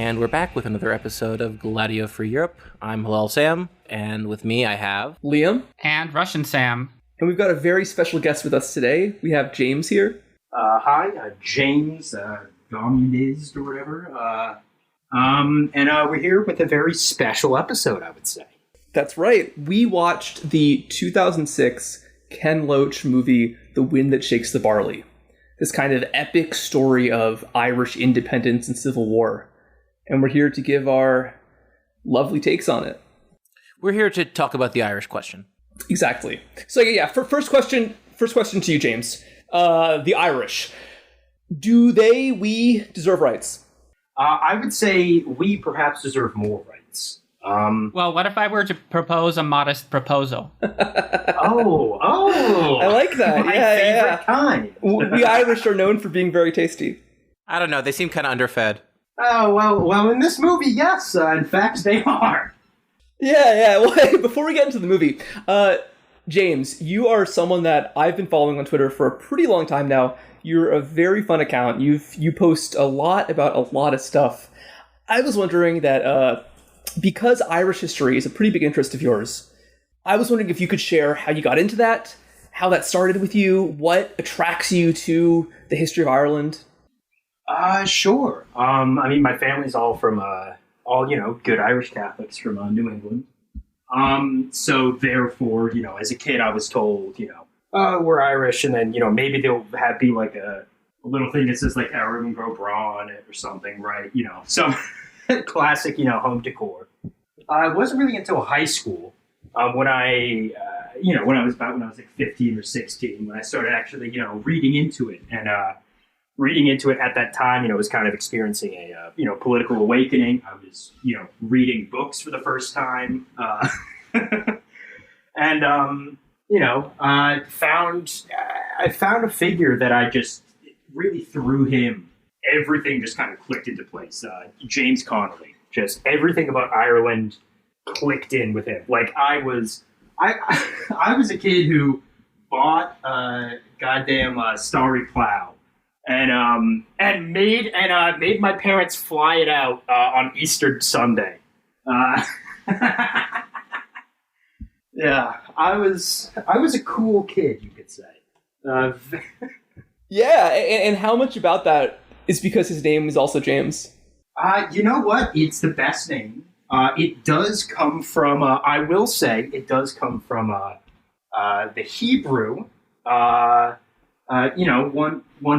and we're back with another episode of Gladio for Europe. I'm Halal Sam, and with me I have... Liam. And Russian Sam. And we've got a very special guest with us today. We have James here. Hi, James, communist or whatever. And we're here with a very special episode, I would say. That's right. We watched the 2006 Ken Loach movie, The Wind That Shakes the Barley. This kind of epic story of Irish independence and civil war. And we're here to give our lovely takes on it. We're here to talk about the Irish question. Exactly. So first question to you, James. The Irish. Do we deserve rights? I would say we perhaps deserve more rights. Well, what if I were to propose a modest proposal? Oh. I like that. My favorite kind. We Irish are known for being very tasty. I don't know. They seem kind of underfed. Oh, well, in this movie, yes. In fact, they are. Yeah. Well, hey, before we get into the movie, James, you are someone that I've been following on Twitter for a pretty long time now. You're a very fun account. You post a lot about a lot of stuff. I was wondering that because Irish history is a pretty big interest of yours, I was wondering if you could share how you got into that, how that started with you, what attracts you to the history of Ireland. Sure. I mean, my family's all from good Irish Catholics from New England. So therefore, as a kid, I was told, we're Irish, and then, maybe they'll be like a little thing that says like Aaron Grow Bra on it or something, right? Some classic, home decor. It wasn't really until high school when I was like 15 or 16, when I started actually, reading into it. And reading into it at that time, was kind of experiencing a, political awakening. I was, reading books for the first time. And, I found a figure that I just really through him, everything just kind of clicked into place. James Connolly, just everything about Ireland clicked in with him. Like I was a kid who bought a goddamn Starry Plow and made my parents fly it out on Easter Sunday. Yeah, I was a cool kid, you could say. Yeah, and how much about that is because his name is also James? You know what? It's the best name. It does come from, I will say, it does come from the Hebrew, one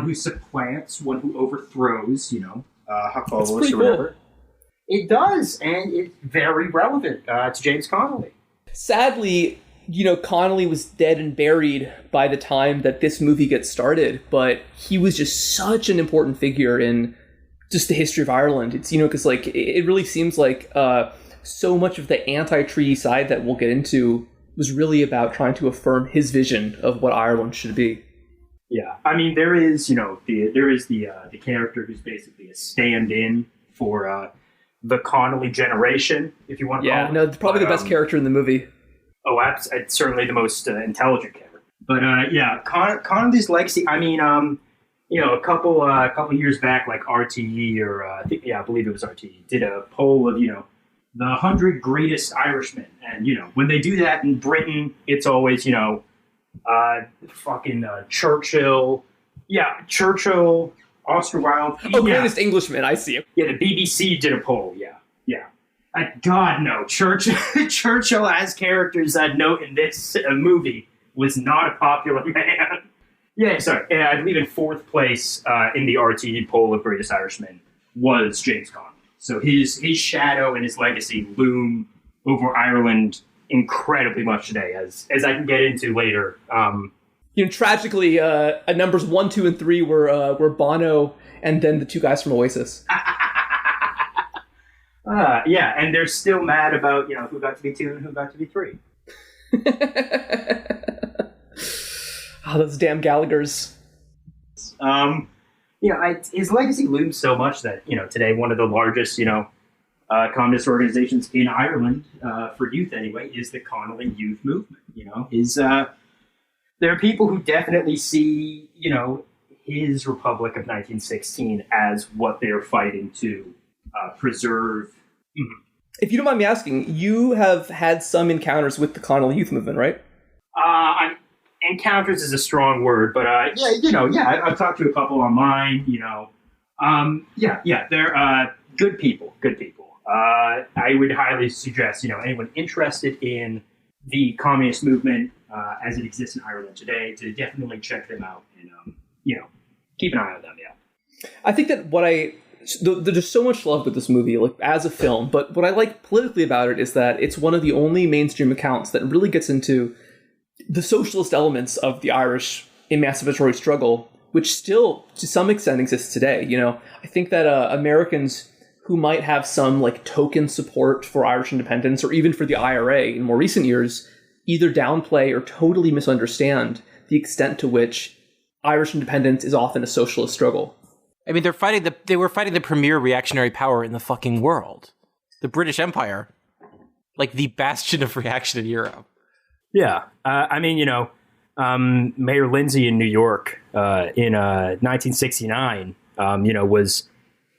who supplants, one who overthrows, Hakol or whatever. Cool. It does, and it's very relevant to James Connolly. Sadly, Connolly was dead and buried by the time that this movie gets started, but he was just such an important figure in just the history of Ireland. It's, because like it really seems like so much of the anti-treaty side that we'll get into was really about trying to affirm his vision of what Ireland should be. Yeah, I mean, there is the character who's basically a stand-in for the Connolly generation, if you want to call it. Yeah, no, probably the best character in the movie. Oh, it's certainly the most intelligent character. But Connolly's legacy. I mean, a couple years back, like RTE or I believe it was RTE, did a poll of the 100 greatest Irishmen, and when they do that in Britain, it's always Churchill. Yeah, Churchill. Oscar Wilde. Oh, greatest Englishman, I see. Yeah, the BBC did a poll, yeah. God, no. Churchill as characters I'd note in this movie was not a popular man. Yeah, sorry. I believe in fourth place in the RTE poll of greatest Irishmen was James Connolly. So his shadow and his legacy loom over Ireland incredibly much today, as I can get into later. Tragically, numbers 1, 2, and 3 were Bono and then the two guys from Oasis. Yeah, and they're still mad about who got to be 2 and who got to be 3. Those damn Gallaghers. His legacy looms so much that today one of the largest communist organizations in Ireland for youth anyway is the Connolly Youth Movement. There are people who definitely see, his Republic of 1916 as what they're fighting to preserve. If you don't mind me asking, you have had some encounters with the Connell Youth Movement, right? Encounters is a strong word, but I've talked to a couple online. They're good people. Good people. I would highly suggest anyone interested in the communist movement as it exists in Ireland today to definitely check them out and keep an eye on them. Yeah, I think that there's so much love with this movie, like as a film, but what I like politically about it is that it's one of the only mainstream accounts that really gets into the socialist elements of the Irish emancipatory struggle, which still to some extent exists today. I think that Americans who might have some like token support for Irish independence or even for the IRA in more recent years either downplay or totally misunderstand the extent to which Irish independence is often a socialist struggle. I mean, they were fighting the premier reactionary power in the fucking world, the British Empire, like the bastion of reaction in Europe. Yeah, Mayor Lindsay in New York in 1969, was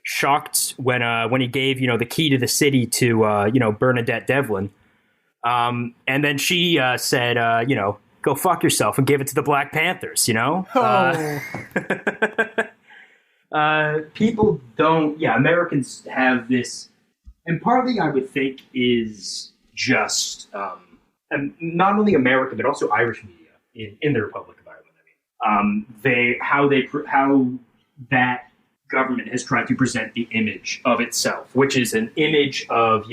shocked when he gave the key to the city to Bernadette Devlin, and then she said go fuck yourself and give it to the Black Panthers. People don't. Yeah, Americans have this, and partly I would think is just and not only American but also Irish media in the Republic of Ireland. How that government has tried to present the image of itself, which is an image of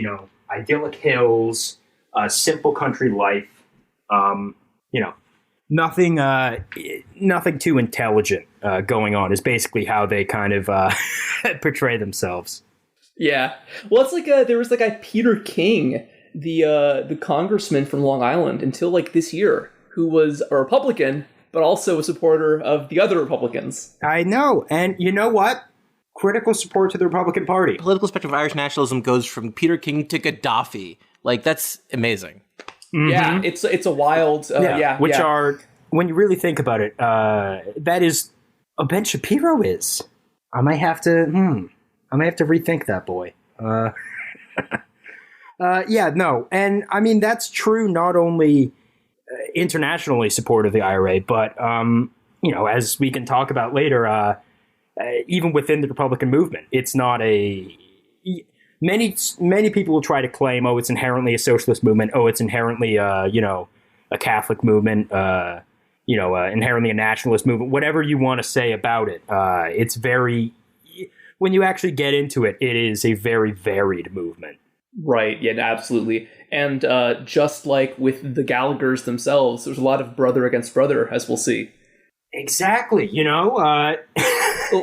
idyllic hills, simple country life. Nothing too intelligent going on is basically how they kind of portray themselves. Yeah, well, it's like there was Peter King, the congressman from Long Island until like this year, who was a Republican but also a supporter of the other Republicans. I know, and you know what? Critical support to the Republican Party. The political spectrum of Irish nationalism goes from Peter King to Gaddafi. Like, that's amazing. Mm-hmm. Yeah, it's a wild... are, when you really think about it, that is... Ben Shapiro is. I might have to rethink that, boy. And I mean, that's true not only internationally supportive of the IRA, but, as we can talk about later, even within the Republican movement, it's not many people will try to claim, it's inherently a socialist movement. It's inherently, a Catholic movement, inherently a nationalist movement, whatever you want to say about it. It's very, when you actually get into it, it is a very varied movement. Right. Yeah, absolutely. And just like with the Gallaghers themselves, there's a lot of brother against brother, as we'll see. Exactly. A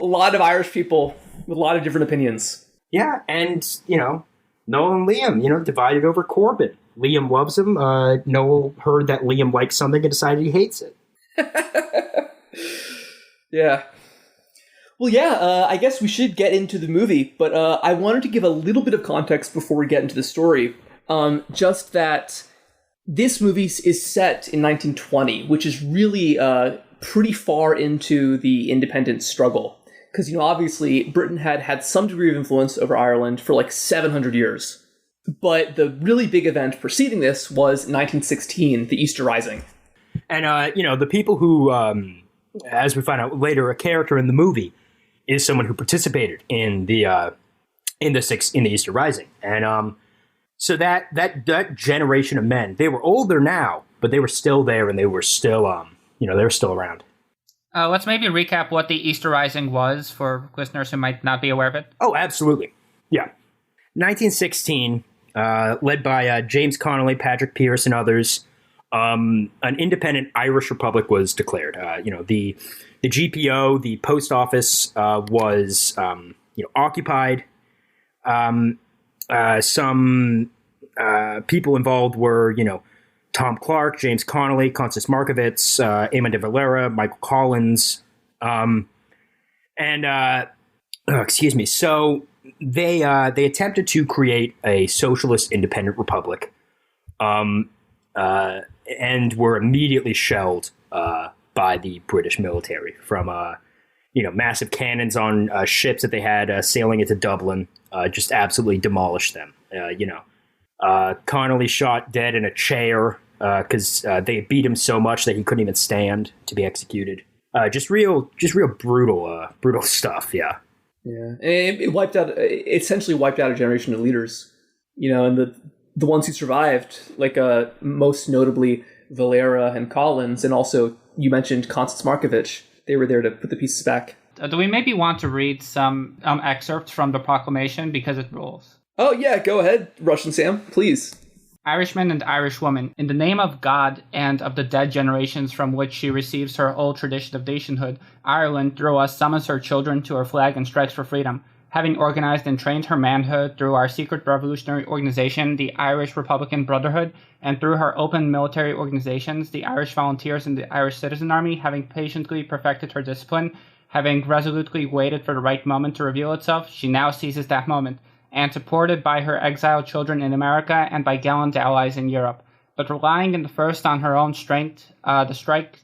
lot of Irish people with a lot of different opinions. Yeah. And, Noel and Liam, divided over Corbyn. Liam loves him. Noel heard that Liam likes something and decided he hates it. Yeah. Well, yeah, I guess we should get into the movie, but I wanted to give a little bit of context before we get into the story. Just that this movie is set in 1920, which is really pretty far into the independence struggle. Because, obviously, Britain had some degree of influence over Ireland for like 700 years. But the really big event preceding this was 1916, the Easter Rising. And, the people who, as we find out later, a character in the movie is someone who participated in the Easter Rising. And so that generation of men, they were older now, but they were still there and they were still, they were still around. Let's maybe recap what the Easter Rising was for listeners who might not be aware of it. Oh, absolutely. Yeah. 1916, led by James Connolly, Patrick Pearse, and others, an independent Irish Republic was declared. The GPO, the post office, was occupied. Some people involved were, Tom Clark, James Connolly, Constance Markovitz, Eamon de Valera, Michael Collins, So they attempted to create a socialist independent republic, and were immediately shelled by the British military from massive cannons on ships that they had sailing into Dublin, just absolutely demolished them. Connolly shot dead in a chair because they beat him so much that he couldn't even stand to be executed. Just real brutal stuff. Yeah. Yeah, and it essentially wiped out a generation of leaders. And the ones who survived, like most notably Valera and Collins, and also you mentioned Constance Markovich. They were there to put the pieces back. Do we maybe want to read some excerpts from the proclamation because it rules? Oh yeah, go ahead, Russian Sam, please. Irishman and Irishwoman, in the name of God and of the dead generations from which she receives her old tradition of nationhood, Ireland, through us, summons her children to her flag and strikes for freedom. Having organized and trained her manhood through our secret revolutionary organization, the Irish Republican Brotherhood, and through her open military organizations, the Irish Volunteers and the Irish Citizen Army, having patiently perfected her discipline, having resolutely waited for the right moment to reveal itself, she now seizes that moment, and supported by her exiled children in America and by gallant allies in Europe, but relying in the first on her own strength, the strike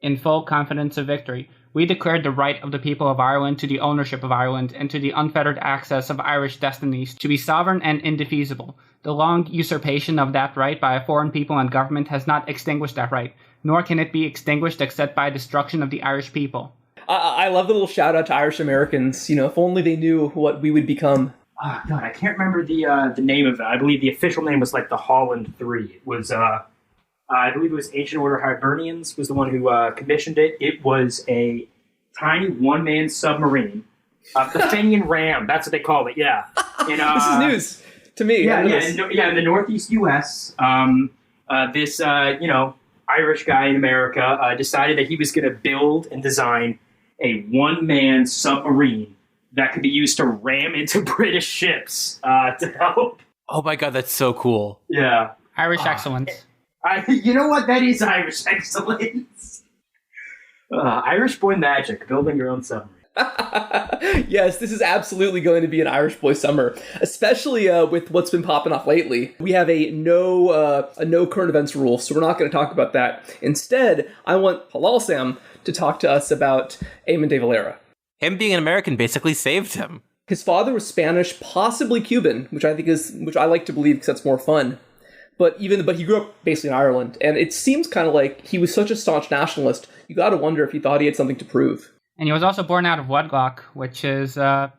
in full confidence of victory. We declared the right of the people of Ireland to the ownership of Ireland and to the unfettered access of Irish destinies to be sovereign and indefeasible. The long usurpation of that right by a foreign people and government has not extinguished that right, nor can it be extinguished except by destruction of the Irish people. I love the little shout out to Irish Americans. If only they knew what we would become. Oh, God, I can't remember the name of it. I believe the official name was like the Holland 3. It was, I believe it was Ancient Order Hibernians was the one who commissioned it. It was a tiny one-man submarine, the Fenian Ram. That's what they called it. Yeah. And, this is news to me. In the Northeast U.S. This Irish guy in America decided that he was going to build and design a one-man submarine that could be used to ram into British ships to help. Oh my God, that's so cool. Yeah. Irish excellence. You know what? That is Irish excellence. Irish boy magic, building your own submarine. Yes, this is absolutely going to be an Irish boy summer, especially with what's been popping off lately. We have a no current events rule, so we're not going to talk about that. Instead, I want Halal Sam to talk to us about Eamon de Valera. Him being an American basically saved him. His father was Spanish, possibly Cuban, which I like to believe because that's more fun. But he grew up basically in Ireland, and it seems kind of like he was such a staunch nationalist. You got to wonder if he thought he had something to prove. And he was also born out of wedlock, which is kind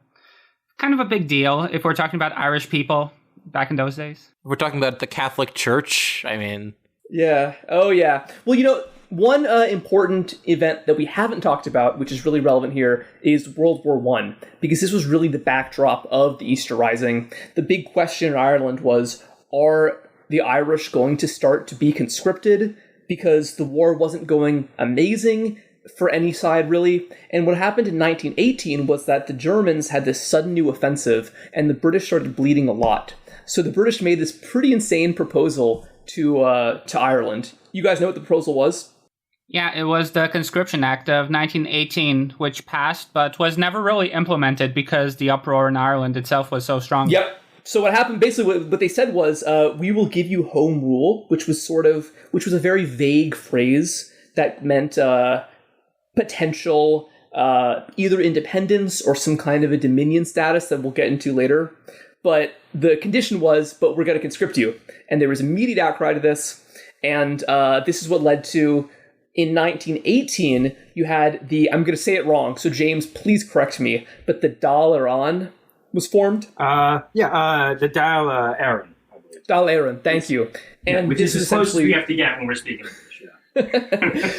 of a big deal if we're talking about Irish people back in those days. We're talking about the Catholic Church. I mean, yeah. Oh yeah. Well, one important event that we haven't talked about, which is really relevant here, is World War I, because this was really the backdrop of the Easter Rising. The big question in Ireland was, are the Irish going to start to be conscripted? Because the war wasn't going amazing for any side, really. And what happened in 1918 was that the Germans had this sudden new offensive, and the British started bleeding a lot. So the British made this pretty insane proposal to Ireland. You guys know what the proposal was? Yeah, it was the Conscription Act of 1918, which passed, but was never really implemented because the uproar in Ireland itself was so strong. Yep. So what happened, basically what they said was, we will give you home rule, which was a very vague phrase that meant potential either independence or some kind of a dominion status that we'll get into later. But the condition was, but we're going to conscript you. And there was immediate outcry to this. And this is what led to, in 1918, you had I'm going to say it wrong, so James, please correct me, but the Dáil Éireann was formed? The Dáil Éireann, I believe. Dáil Éireann, thank you. And which is as close as we have to get when we're speaking English,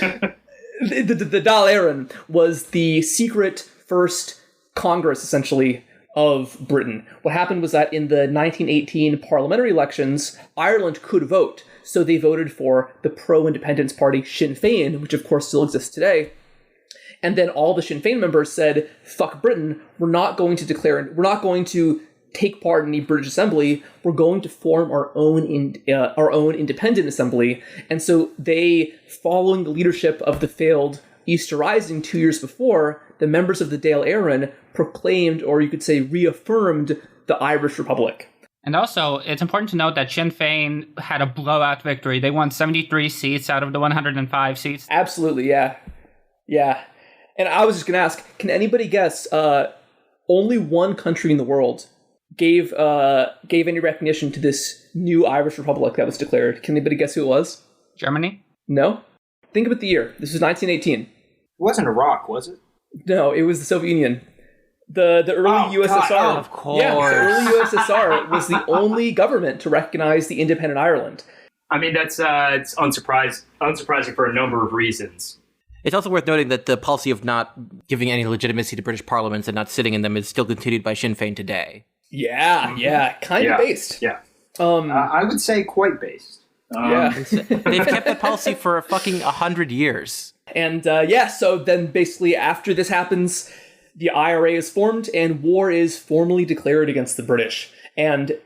yeah. The Dáil Éireann was the secret first Congress, essentially, of Britain. What happened was that in the 1918 parliamentary elections, Ireland could vote. So they voted for the pro-independence party Sinn Féin, which of course still exists today. And then all the Sinn Féin members said, fuck Britain, we're not going to take part in the British Assembly, we're going to form our own independent assembly. And so they, following the leadership of the failed Easter Rising 2 years before, the members of the Dáil Éireann proclaimed, or you could say reaffirmed, the Irish Republic. And also, it's important to note that Sinn Féin had a blowout victory. They won 73 seats out of the 105 seats. Absolutely, yeah. Yeah. And I was just going to ask, can anybody guess, only one country in the world gave any recognition to this new Irish Republic that was declared? Can anybody guess who it was? Germany? No? Think about the year. This was 1918. It wasn't Iraq, was it? No, it was the Soviet Union. The early USSR. God, of course. Yeah, the early USSR was the only government to recognize the independent Ireland. I mean, that's it's unsurprising for a number of reasons. It's also worth noting that the policy of not giving any legitimacy to British parliaments and not sitting in them is still continued by Sinn Féin today. Yeah, kind of based. Yeah. I would say quite based. They've kept that policy for fucking 100 years. And so then basically after this happens, the IRA is formed and war is formally declared against the British. And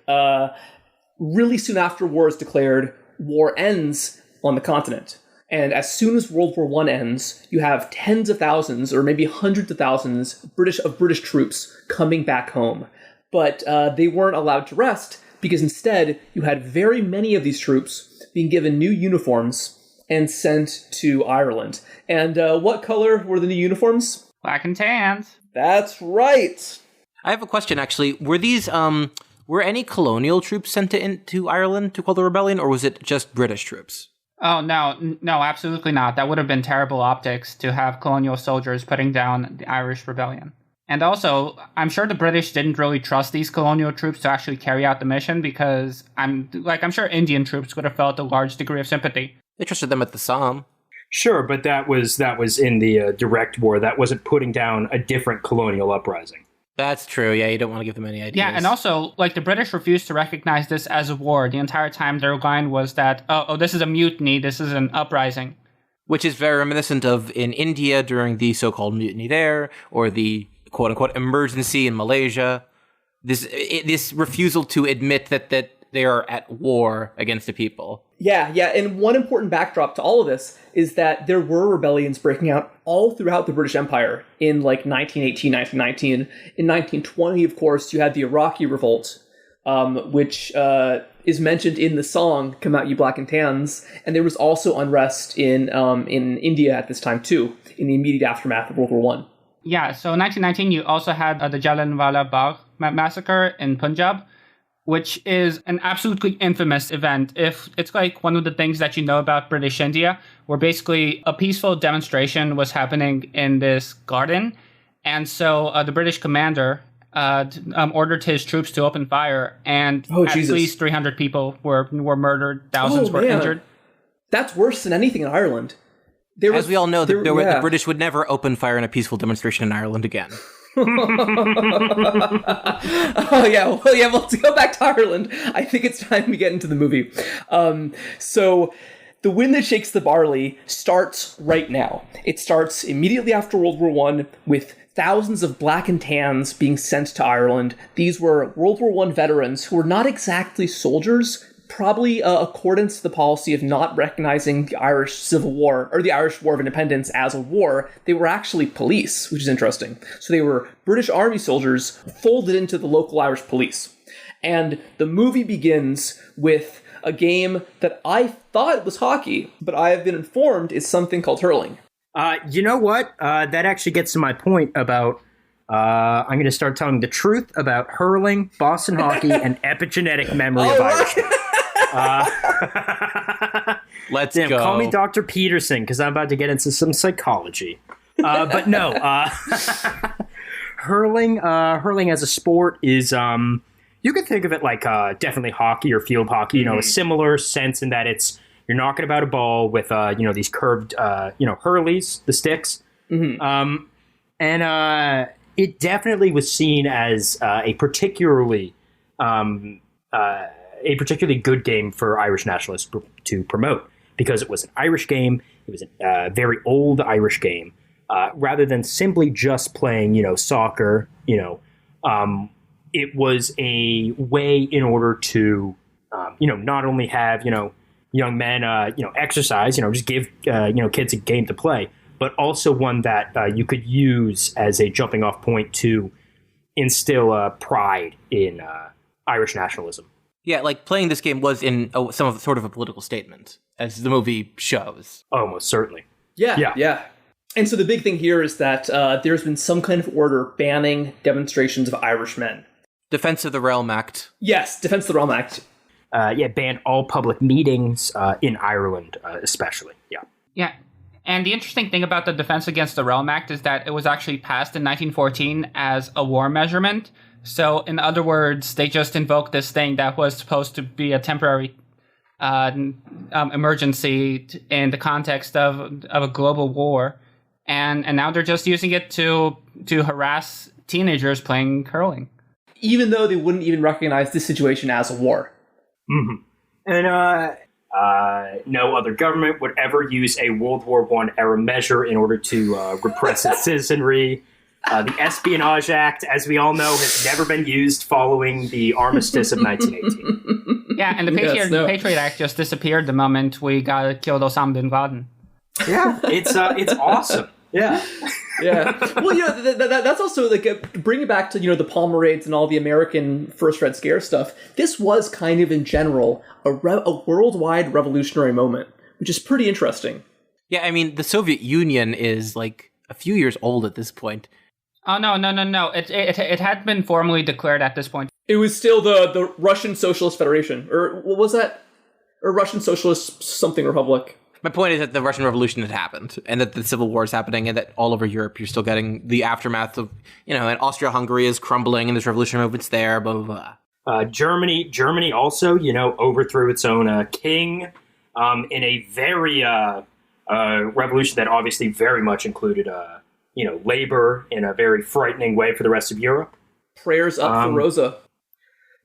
really soon after war is declared, war ends on the continent. And as soon as World War I ends, you have tens of thousands, or maybe hundreds of thousands, British troops coming back home. But they weren't allowed to rest, because instead you had very many of these troops being given new uniforms and sent to Ireland. And what color were the new uniforms? Black and tans. That's right. I have a question, actually. Were these, were any colonial troops sent to Ireland to quell the rebellion, or was it just British troops? Oh, no, absolutely not. That would have been terrible optics to have colonial soldiers putting down the Irish rebellion. And also, I'm sure the British didn't really trust these colonial troops to actually carry out the mission, because I'm sure Indian troops would have felt a large degree of sympathy. They trusted them at the Somme. Sure, but that was in the direct war. That wasn't putting down a different colonial uprising. That's true. Yeah, you don't want to give them any ideas. Yeah, and also, the British refused to recognize this as a war. The entire time their line was that, oh, this is a mutiny, this is an uprising. Which is very reminiscent of in India during the so-called mutiny there, or the quote-unquote emergency in Malaysia. This refusal to admit that they are at war against the people. Yeah, and one important backdrop to all of this is that there were rebellions breaking out all throughout the British Empire in 1918, 1919. In 1920, of course, you had the Iraqi Revolt, which is mentioned in the song "Come Out You Black and Tans," and there was also unrest in India at this time too, in the immediate aftermath of World War I. Yeah, so in 1919, you also had the Jallianwala Bagh massacre in Punjab, which is an absolutely infamous event. If it's one of the things that you know about British India, where basically a peaceful demonstration was happening in this garden, and so the British commander ordered his troops to open fire, and at least 300 people were murdered, thousands were injured. That's worse than anything in Ireland. As we all know, the British would never open fire in a peaceful demonstration in Ireland again. Let's go back to Ireland. I think it's time we get into the movie. So the wind that shakes the barley starts right now. It starts immediately after World War I with thousands of black and tans being sent to Ireland. These were World War I veterans who were not exactly soldiers, probably accordance to the policy of not recognizing the Irish Civil War, or the Irish War of Independence, as a war. They were actually police, which is interesting. So they were British Army soldiers folded into the local Irish police. And the movie begins with a game that I thought was hockey, but I have been informed is something called hurling. You know what? That actually gets to my point about I'm going to start telling the truth about hurling, Boston hockey, and epigenetic memory of Irish. Let's go. Call me Dr. Peterson, because I'm about to get into some psychology. But no, hurling as a sport is, you could think of it like definitely hockey or field hockey. You know, a similar sense in that you're knocking about a ball with these curved hurleys, the sticks, and it definitely was seen as a particularly good game for Irish nationalists to promote, because it was an Irish game. It was a very old Irish game, rather than simply just playing, soccer. It was a way in order to, not only have, young men, exercise, just give, kids a game to play, but also one that you could use as a jumping off point to instill pride in Irish nationalism. Yeah, playing this game was in sort of a political statement, as the movie shows. Oh, most certainly. Yeah. And so the big thing here is that there's been some kind of order banning demonstrations of Irish men. Defense of the Realm Act. Yes, Defense of the Realm Act. Banned all public meetings in Ireland, especially. Yeah. Yeah. And the interesting thing about the Defense Against the Realm Act is that it was actually passed in 1914 as a war measurement. So, in other words, they just invoked this thing that was supposed to be a temporary emergency in the context of a global war. And now they're just using it to harass teenagers playing curling. Even though they wouldn't even recognize this situation as a war. Mm-hmm. And no other government would ever use a World War I era measure in order to repress its citizenry. The Espionage Act, as we all know, has never been used following the armistice of 1918. Yeah, and the Patriot Act just disappeared the moment we got killed Osama bin Laden. Yeah, it's awesome. Yeah. Yeah. Well, that's also bringing it back to, the Palmer raids and all the American First Red Scare stuff. This was kind of, in general, a worldwide revolutionary moment, which is pretty interesting. Yeah, I mean, the Soviet Union is like a few years old at this point. Oh, no. It had been formally declared at this point. It was still the Russian Socialist Federation. Or what was that? Or Russian Socialist something Republic. My point is that the Russian Revolution had happened, and that the Civil War is happening, and that all over Europe you're still getting the aftermath of, and Austria-Hungary is crumbling, and there's revolutionary movements there, blah, blah, blah. Germany also, overthrew its own king in a very revolution that obviously very much included, labor in a very frightening way for the rest of Europe. Prayers up for Rosa.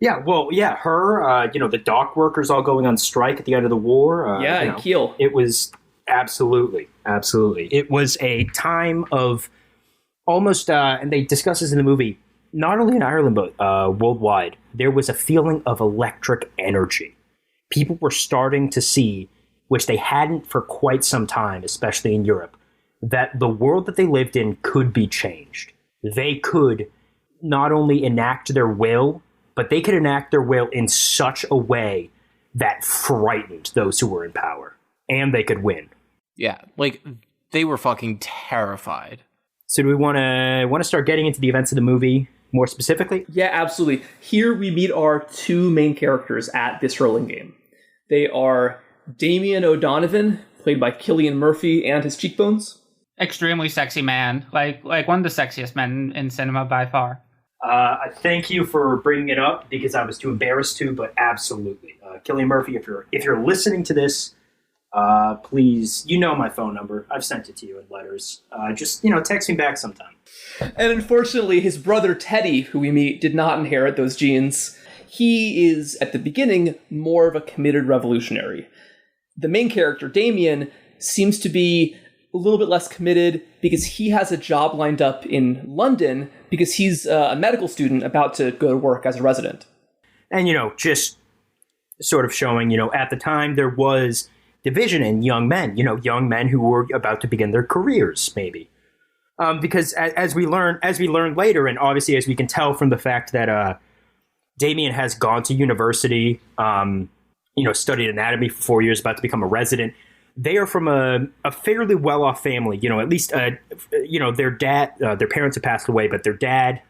Yeah, well, yeah, her, the dock workers all going on strike at the end of the war. In Kiel. It was absolutely. It was a time of almost, and they discuss this in the movie, not only in Ireland, but worldwide, there was a feeling of electric energy. People were starting to see, which they hadn't for quite some time, especially in Europe, that the world that they lived in could be changed. They could not only enact their will, but they could enact their will in such a way that frightened those who were in power. And they could win. Yeah, they were fucking terrified. So do we want to start getting into the events of the movie more specifically? Yeah, absolutely. Here we meet our two main characters at this hurling game. They are Damien O'Donovan, played by Cillian Murphy, and his cheekbones. Extremely sexy man. Like one of the sexiest men in cinema by far. I thank you for bringing it up because I was too embarrassed to, but absolutely. Cillian Murphy, if you're listening to this, please, my phone number. I've sent it to you in letters. Just, text me back sometime. And unfortunately, his brother Teddy, who we meet, did not inherit those genes. He is, at the beginning, more of a committed revolutionary. The main character, Damien, seems to be a little bit less committed because he has a job lined up in London because he's a medical student about to go to work as a resident. And, just sort of showing, at the time there was division in young men, young men who were about to begin their careers, maybe. Because as we learn later, and obviously as we can tell from the fact that Damien has gone to university, studied anatomy for 4 years, about to become a resident. They are from a fairly well-off family, at least, their dad, their parents have passed away, but their dad,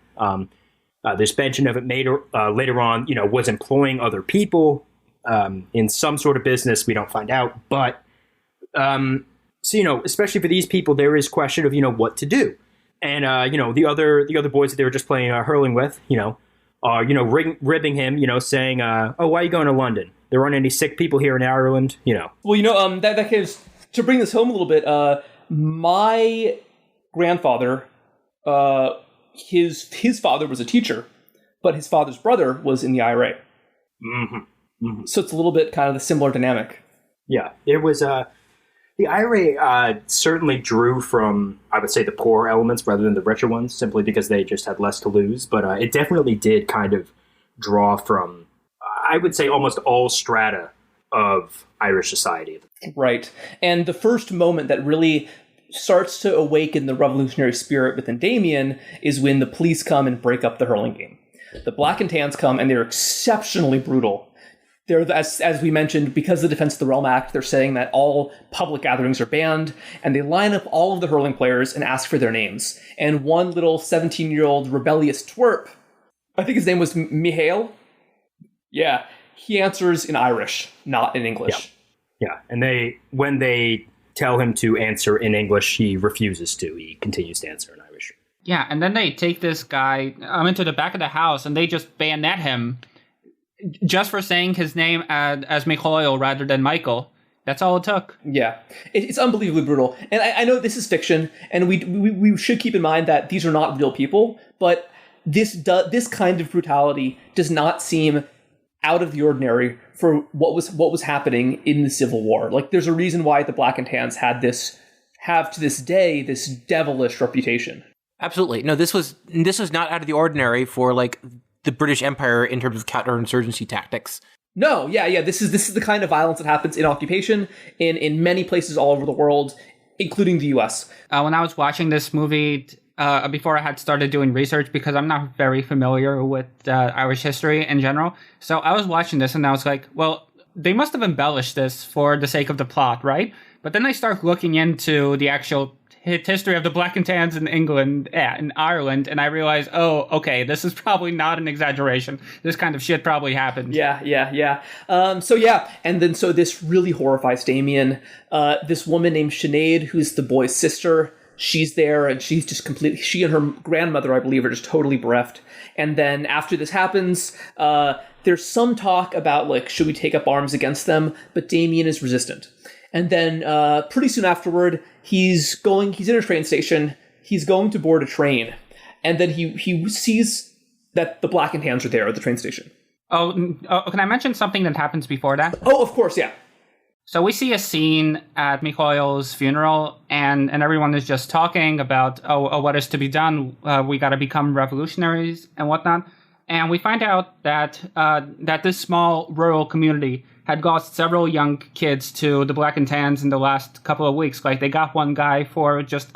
there's mention of it later on, was employing other people in some sort of business. We don't find out. But, especially for these people, there is question of, what to do. And, the other boys that they were just playing hurling with, are, ribbing him, saying, oh, why are you going to London? There aren't any sick people here in Ireland, Well, that gives, to bring this home a little bit, my grandfather, his father was a teacher, but his father's brother was in the IRA. Mm-hmm. Mm-hmm. So it's a little bit kind of the similar dynamic. Yeah, it was, the IRA certainly drew from, I would say, the poor elements rather than the richer ones, simply because they just had less to lose. But it definitely did kind of draw from, I would say, almost all strata of Irish society. Right. And the first moment that really starts to awaken the revolutionary spirit within Damien is when the police come and break up the hurling game. The Black and Tans come, and they're exceptionally brutal. They're, as we mentioned, because of the Defense of the Realm Act, they're saying that all public gatherings are banned, and they line up all of the hurling players and ask for their names. And one little 17-year-old rebellious twerp, I think his name was Mihail. Yeah, he answers in Irish, not in English. Yeah, and when they tell him to answer in English, he refuses to. He continues to answer in Irish. Yeah, and then they take this guy into the back of the house, and they just bayonet him just for saying his name as Mikhail rather than Michael. That's all it took. Yeah, it's unbelievably brutal. And I know this is fiction, and we should keep in mind that these are not real people, but this kind of brutality does not seem out of the ordinary for what was happening in the Civil War. Like, there's a reason why the Black and Tans have to this day this devilish reputation. Absolutely. No, this was not out of the ordinary for like the British Empire in terms of counterinsurgency tactics. No, yeah. This is the kind of violence that happens in occupation in many places all over the world, including the U.S. When I was watching this movie, before I had started doing research, because I'm not very familiar with Irish history in general, so I was watching this and I was like, well, they must have embellished this for the sake of the plot, right? But then I start looking into the actual history of the Black and Tans in England, in Ireland, and I realized, oh, okay, this is probably not an exaggeration. This kind of shit probably happened. Yeah. So this really horrifies Damien. This woman named Sinead, who's the boy's sister, she's there, and she's just completely, she and her grandmother, I believe, are just totally bereft. And then after this happens, there's some talk about, like, should we take up arms against them? But Damien is resistant. And then pretty soon afterward, he's in a train station. He's going to board a train. And then he sees that the Black and Tans are there at the train station. Oh, can I mention something that happens before that? Oh, of course, yeah. So we see a scene at Mikhail's funeral, and everyone is just talking about, what is to be done? We got to become revolutionaries and whatnot. And we find out that this small rural community had lost several young kids to the Black and Tans in the last couple of weeks. Like, they got one guy for just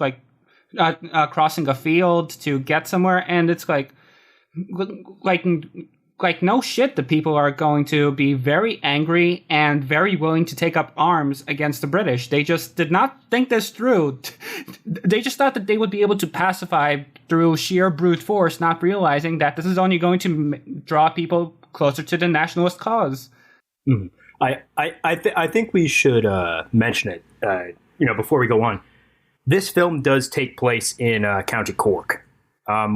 crossing a field to get somewhere, and it's like no shit, the people are going to be very angry and very willing to take up arms against the British. They just did not think this through. They just thought that they would be able to pacify through sheer brute force, not realizing that this is only going to draw people closer to the nationalist cause. Mm. I think we should mention it, before we go on. This film does take place in County Cork,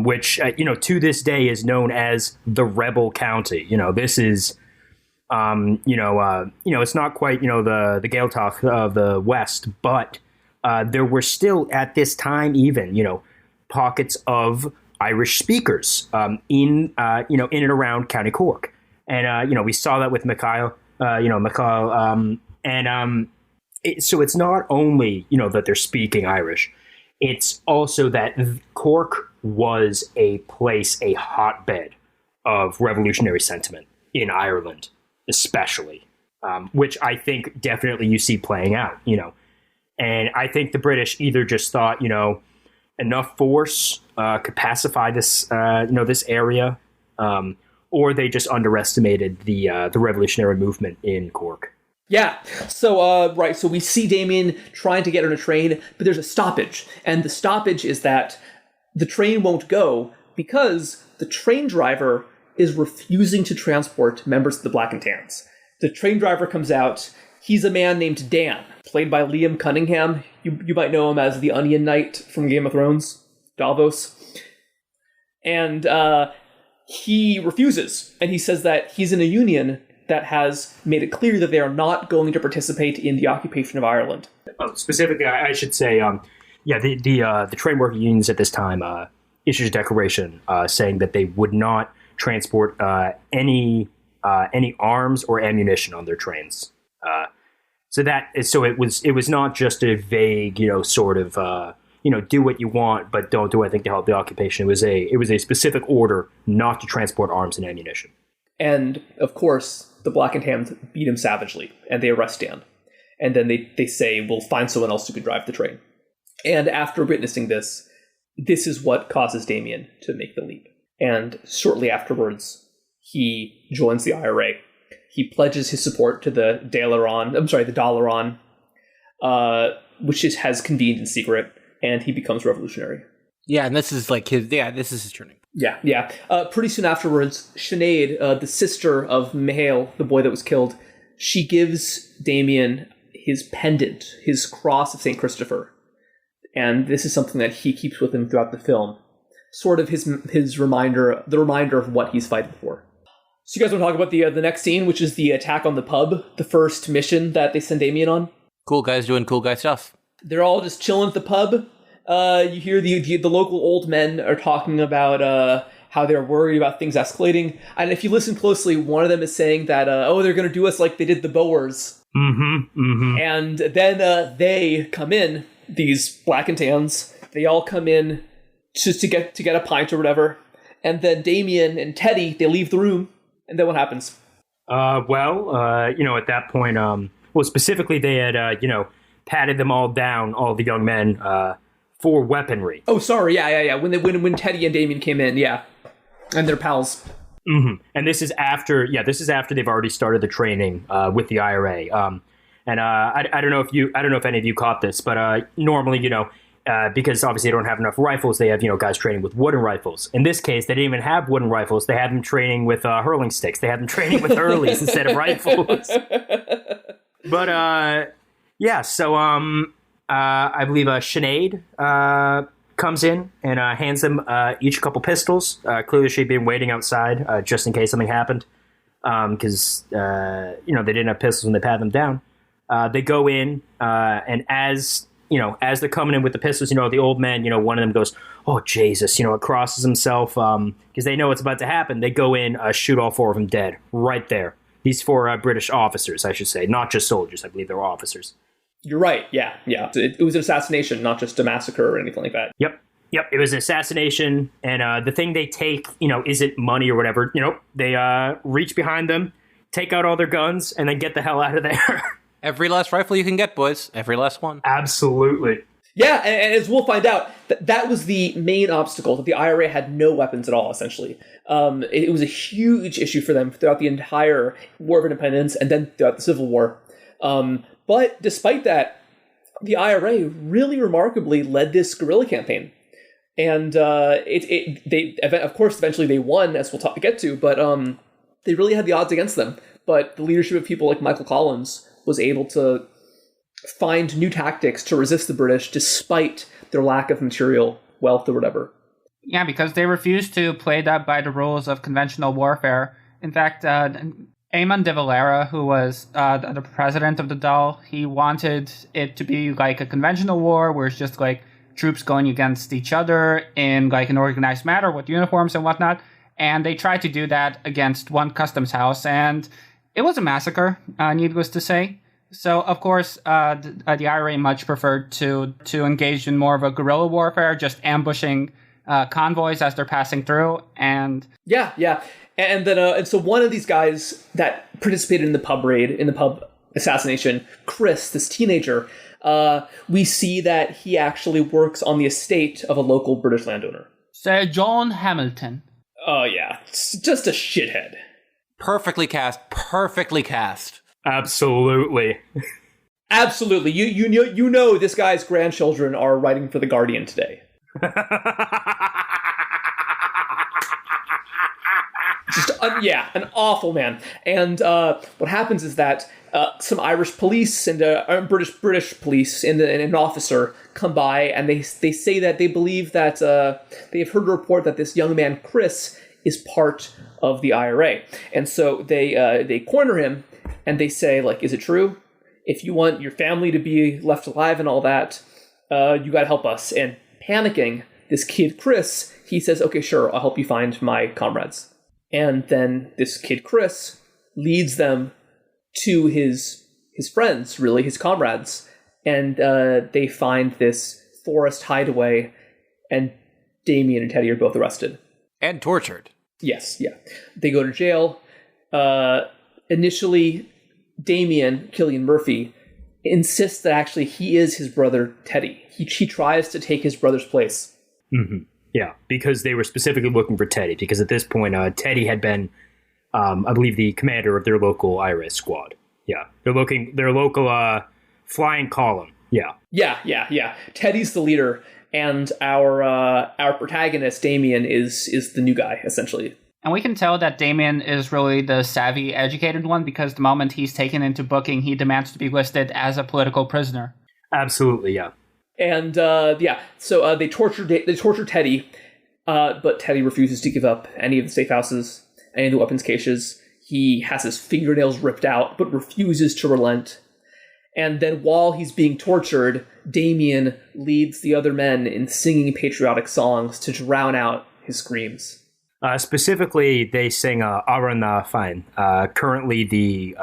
which, to this day is known as the Rebel County. This is, it's not quite, the Gaeltacht of the West, but there were still at this time even, pockets of Irish speakers in and around County Cork. And, we saw that with Mikhail. So it's not only, that they're speaking Irish, it's also that Cork was a hotbed of revolutionary sentiment in Ireland, especially, which I think definitely you see playing out, and I think the British either just thought, enough force could pacify this, this area, or they just underestimated the revolutionary movement in Cork. Yeah. So, so we see Damien trying to get on a train, but there's a stoppage. And the stoppage is that the train won't go because the train driver is refusing to transport members of the Black and Tans. The train driver comes out. He's a man named Dan, played by Liam Cunningham. You might know him as the Onion Knight from Game of Thrones, Davos. And he refuses. And he says that he's in a union that has made it clear that they are not going to participate in the occupation of Ireland. Specifically, I should say, the train worker unions at this time issued a declaration saying that they would not transport any arms or ammunition on their trains. So it was not just a vague, sort of, do what you want, but don't do anything to help the occupation. It was a specific order not to transport arms and ammunition. And of course, the Black and Tans beat him savagely, and they arrest Dan. And then they say, we'll find someone else who can drive the train. And after witnessing this is what causes Damien to make the leap. And shortly afterwards, he joins the IRA. he pledges his support to the Dalaran, which has convened in secret, and he becomes revolutionary. Yeah, and this is this is his turning. Yeah. Pretty soon afterwards, Sinead, the sister of Mihail, the boy that was killed, she gives Damien his pendant, his cross of St. Christopher. And this is something that he keeps with him throughout the film. Sort of his reminder, the reminder of what he's fighting for. So you guys want to talk about the next scene, which is the attack on the pub, the first mission that they send Damien on? Cool guys doing cool guy stuff. They're all just chilling at the pub. You hear the local old men are talking about how they're worried about things escalating. And if you listen closely, one of them is saying that, they're going to do us like they did the Boers. Mm-hmm, mm-hmm. And then they come in, these black and tans. They all come in just to get a pint or whatever. And then Damien and Teddy, they leave the room. And then what happens? At that point, specifically they had, patted them all down, all the young men, for weaponry. Oh, sorry. Yeah. When Teddy and Damien came in, yeah. And their pals. Mm-hmm. And this is after they've already started the training with the IRA. I don't know if any of you caught this, but normally, because obviously they don't have enough rifles, they have, guys training with wooden rifles. In this case, they didn't even have wooden rifles. They had them training with hurling sticks. They had them training with hurleys instead of rifles. But so I believe Sinead comes in and hands them each a couple pistols. Clearly she'd been waiting outside just in case something happened, because they didn't have pistols when they patted them down. They go in, and as they're coming in with the pistols, the old man, one of them goes, "Oh, Jesus," crosses himself, because they know what's about to happen. They go in, shoot all four of them dead right there. These four British officers, I should say, not just soldiers. I believe they were officers. You're right. Yeah. It was an assassination, not just a massacre or anything like that. Yep. It was an assassination, and the thing they take, isn't money or whatever. They reach behind them, take out all their guns, and then get the hell out of there. Every last rifle you can get, boys. Every last one. Absolutely. Yeah, and as we'll find out, that was the main obstacle, that the IRA had no weapons at all, essentially. It was a huge issue for them throughout the entire War of Independence and then throughout the Civil War. But despite that, the IRA really remarkably led this guerrilla campaign. And eventually they won, as we'll get to, but they really had the odds against them. But the leadership of people like Michael Collins was able to find new tactics to resist the British despite their lack of material wealth or whatever. Yeah, because they refused to play that by the rules of conventional warfare. In fact, Eamon de Valera, who was the president of the Dáil, he wanted it to be like a conventional war where it's just like troops going against each other in like an organized manner with uniforms and whatnot. And they tried to do that against one customs house, and it was a massacre, needless to say. So, of course, the IRA much preferred to engage in more of a guerrilla warfare, just ambushing convoys as they're passing through. And yeah. And so one of these guys that participated in the pub raid, in the pub assassination, Chris, this teenager, we see that he actually works on the estate of a local British landowner. Sir John Hamilton. Oh, yeah. It's just a shithead. Perfectly cast. Absolutely. Absolutely. You know this guy's grandchildren are writing for The Guardian today. Just, an awful man. And what happens is that some Irish police and British police and an officer come by, and they say that they believe that they've heard a report that this young man, Chris, is part of the IRA. And so they corner him, and they say, like, is it true? If you want your family to be left alive and all that, you got to help us. And panicking, this kid, Chris, he says, okay, sure, I'll help you find my comrades. And then this kid, Chris, leads them to his friends, really, his comrades. And they find this forest hideaway, and Damien and Teddy are both arrested. And tortured. Yes, yeah. They go to jail. Initially, Damien, Cillian Murphy, insists that actually he is his brother Teddy. He tries to take his brother's place. Mm-hmm. Yeah, because they were specifically looking for Teddy, because at this point, Teddy had been I believe the commander of their local Irish squad. Yeah, their local flying column. Yeah. Yeah. Teddy's the leader, and our protagonist Damien is the new guy essentially. And we can tell that Damien is really the savvy, educated one, because the moment he's taken into booking, he demands to be listed as a political prisoner. Absolutely, yeah. And so they torture Teddy, but Teddy refuses to give up any of the safe houses, any of the weapons caches. He has his fingernails ripped out, but refuses to relent. And then while he's being tortured, Damien leads the other men in singing patriotic songs to drown out his screams. Specifically, they sing Aran Fine, currently the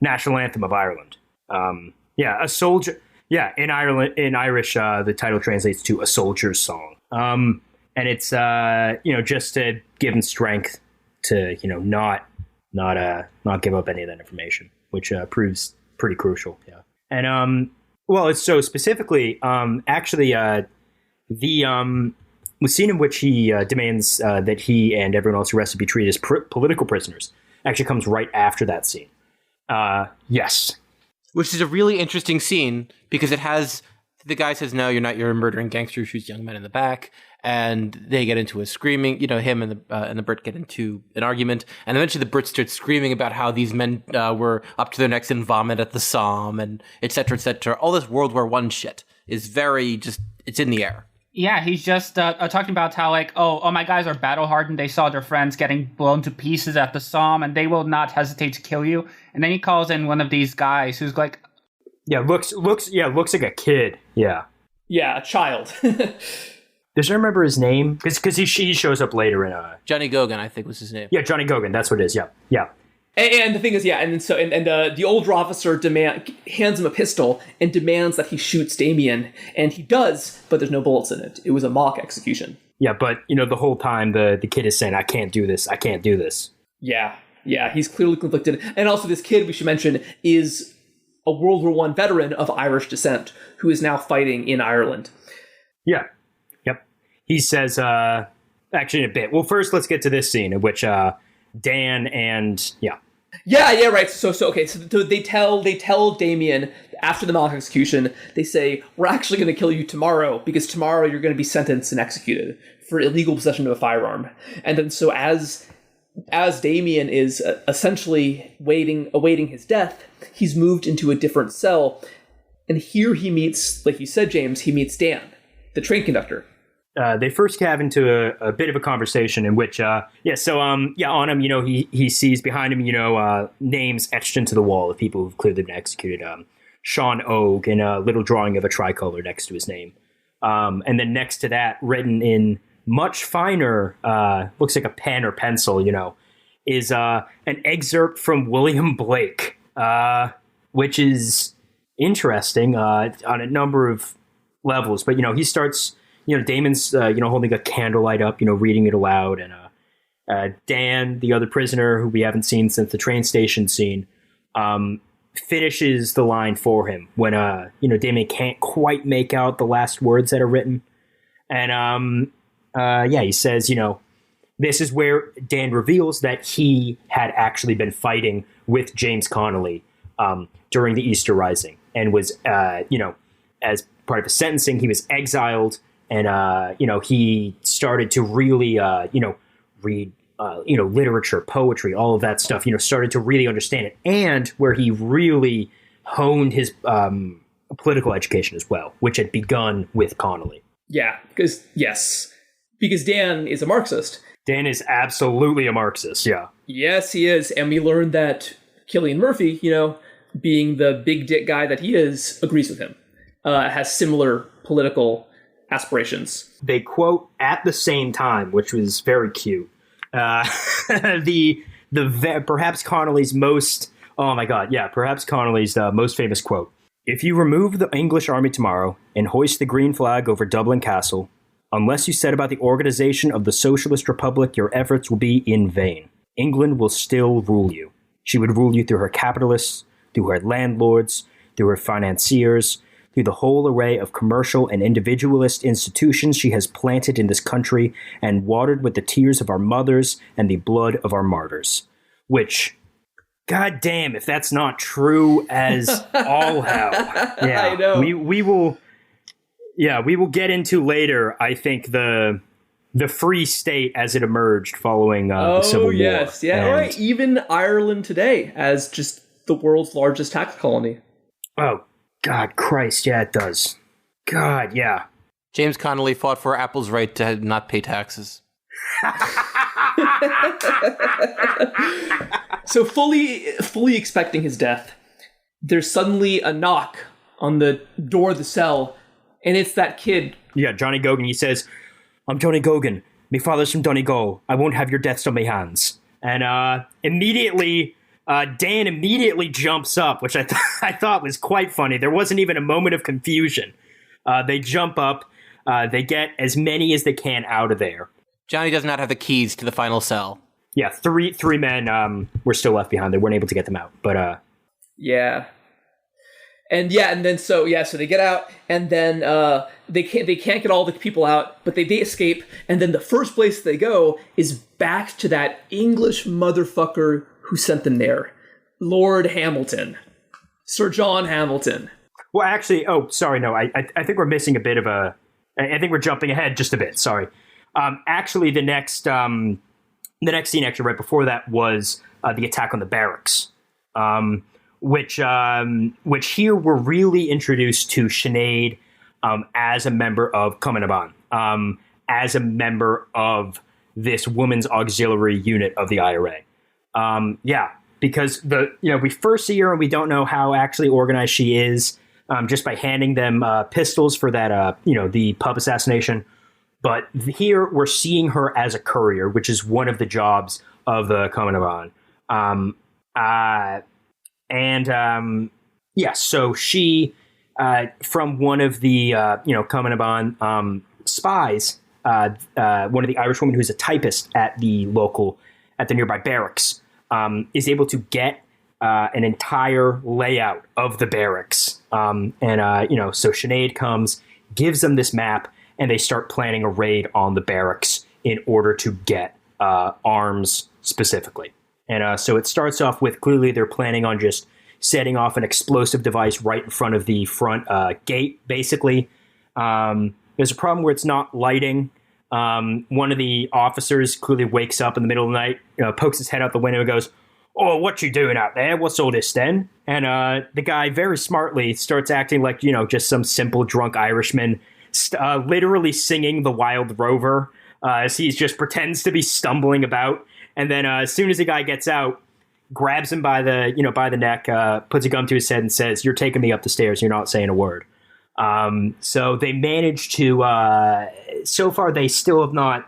national anthem of Ireland. A soldier. Yeah, in Irish, the title translates to a soldier's song. And it's just to give him strength to not give up any of that information, which proves pretty crucial. Yeah, and it's so specifically the scene in which he demands that he and everyone else arrested be treated as political prisoners actually comes right after that scene. Yes. Which is a really interesting scene because it has the guy says, "No, you're murdering gangsters," shoots young men in the back, and they get into a screaming. Him and the Brit get into an argument, and eventually the Brit starts screaming about how these men were up to their necks in vomit at the Somme, and et cetera, et cetera. All this World War I shit is very it's in the air. Yeah, he's just talking about how, my guys are battle-hardened. They saw their friends getting blown to pieces at the Somme, and they will not hesitate to kill you. And then he calls in one of these guys who's like... Yeah, looks like a kid. Yeah. Yeah, a child. Does you remember his name? Because he shows up later in... Johnny Gogan, I think was his name. Yeah, Johnny Gogan, that's what it is, yeah. And the thing is, the older officer hands him a pistol and demands that he shoots Damien, and he does, but there's no bullets in it. It was a mock execution. Yeah, but the whole time the kid is saying, "I can't do this. I can't do this." Yeah, he's clearly conflicted, and also this kid we should mention is a World War I veteran of Irish descent who is now fighting in Ireland. Yeah, yep. He says, actually in a bit. Well, first let's get to this scene in which Dan and Yeah, right. So they tell Damien after the mock execution, they say, "We're actually going to kill you tomorrow because tomorrow you're going to be sentenced and executed for illegal possession of a firearm." And then so as Damien is essentially awaiting his death, he's moved into a different cell, and here he meets, like you said, James, he meets Dan, the train conductor. They first have into a bit of a conversation in which, on him, he sees behind him, names etched into the wall of people who've clearly been executed. Sean Og, and a little drawing of a tricolor next to his name. And then next to that, written in much finer, looks like a pen or pencil, is an excerpt from William Blake, which is interesting on a number of levels. But, he starts... Damon's, holding a candlelight up, reading it aloud. And Dan, the other prisoner who we haven't seen since the train station scene, finishes the line for him when, Damon can't quite make out the last words that are written. And, he says, this is where Dan reveals that he had actually been fighting with James Connolly during the Easter Rising and was, as part of his sentencing, he was exiled. And, he started to really, read, literature, poetry, all of that stuff, started to really understand it. And where he really honed his political education as well, which had begun with Connolly. Yeah, because Dan is a Marxist. Dan is absolutely a Marxist, yeah. Yes, he is. And we learned that Cillian Murphy, being the big dick guy that he is, agrees with him, has similar political aspirations. They quote at the same time, which was very cute. Perhaps Connolly's most most famous quote: "If you remove the English army tomorrow and hoist the green flag over Dublin Castle, unless you set about the organization of the Socialist Republic, your efforts will be in vain. England will still rule you. She would rule you through her capitalists, through her landlords, through her financiers, through the whole array of commercial and individualist institutions she has planted in this country and watered with the tears of our mothers and the blood of our martyrs. which, god damn, if that's not true as all hell. Yeah, I know. We will get into later, I think, the Free State as it emerged following the Civil War. Yes, yeah, And, right. Even Ireland today as just the world's largest tax colony. oh, God, Christ, yeah, it does. God, yeah. James Connolly fought for Apple's right to not pay taxes. So fully expecting his death, there's suddenly a knock on the door of the cell, and it's that kid. Yeah, Johnny Gogan, he says, I'm Johnny Gogan. Me father's from Donegal. I won't have your deaths on my hands. And immediately, Dan immediately jumps up, which I thought was quite funny. There wasn't even a moment of confusion. They jump up. They get as many as they can out of there. Johnny does not have the keys to the final cell. Yeah, three men were still left behind. They weren't able to get them out. But Yeah. And then so they get out, and then they can't get all the people out, but they escape, and then the first place they go is back to that English motherfucker who sent them there, Lord Hamilton, Sir John Hamilton. well, actually, I think we're missing a bit of a. I think we're jumping ahead just a bit. Sorry. Actually, the next scene, actually, right before that, was the attack on the barracks. Which here we're really introduced to Sinead as a member of Cumann na, as a member of this women's auxiliary unit of the IRA. Because we first see her and we don't know how actually organized she is, just by handing them pistols for that the pub assassination. But here we're seeing her as a courier, which is one of the jobs of the Cumann na. So she, from one of the, Cumann na spies, one of the Irish women who's a typist at the nearby barracks, is able to get an entire layout of the barracks. So Sinead comes, gives them this map, and they start planning a raid on the barracks in order to get arms specifically. And so it starts off with, clearly they're planning on just setting off an explosive device right in front of the front gate, basically. There's a problem where it's not lighting. One of the officers clearly wakes up in the middle of the night, pokes his head out the window and goes, "Oh, what you doing out there? What's all this then?" And the guy very smartly starts acting like, just some simple drunk Irishman, literally singing The Wild Rover as he just pretends to be stumbling about. And then as soon as the guy gets out, grabs him by the neck, puts a gun to his head and says, "You're taking me up the stairs. You're not saying a word." So they managed to, so far they still have not,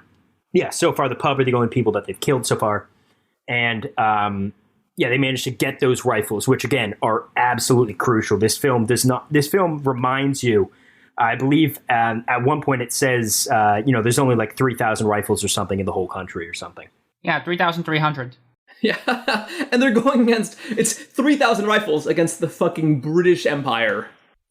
so far the pub are the only people that they've killed so far. And they managed to get those rifles, which again are absolutely crucial. This film reminds you, I believe at one point it says, there's only like 3,000 rifles or something in the whole country or something. Yeah, 3,300. Yeah, and they're going against, it's 3,000 rifles against the fucking British Empire.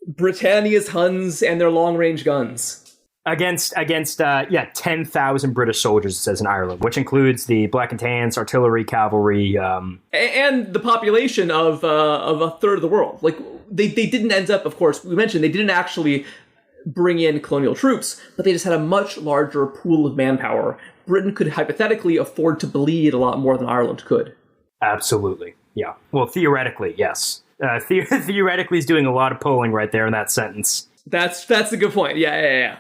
Britannia's Huns and their long-range guns. Against 10,000 British soldiers, it says in Ireland, which includes the Black and Tans, artillery, cavalry. And the population of a third of the world. Like, they didn't end up, of course, we mentioned, they didn't actually bring in colonial troops, but they just had a much larger pool of manpower. Britain could hypothetically afford to bleed a lot more than Ireland could. Absolutely, yeah. Well, theoretically, yes. Theoretically, he's doing a lot of pulling right there in that sentence. That's a good point. Yeah.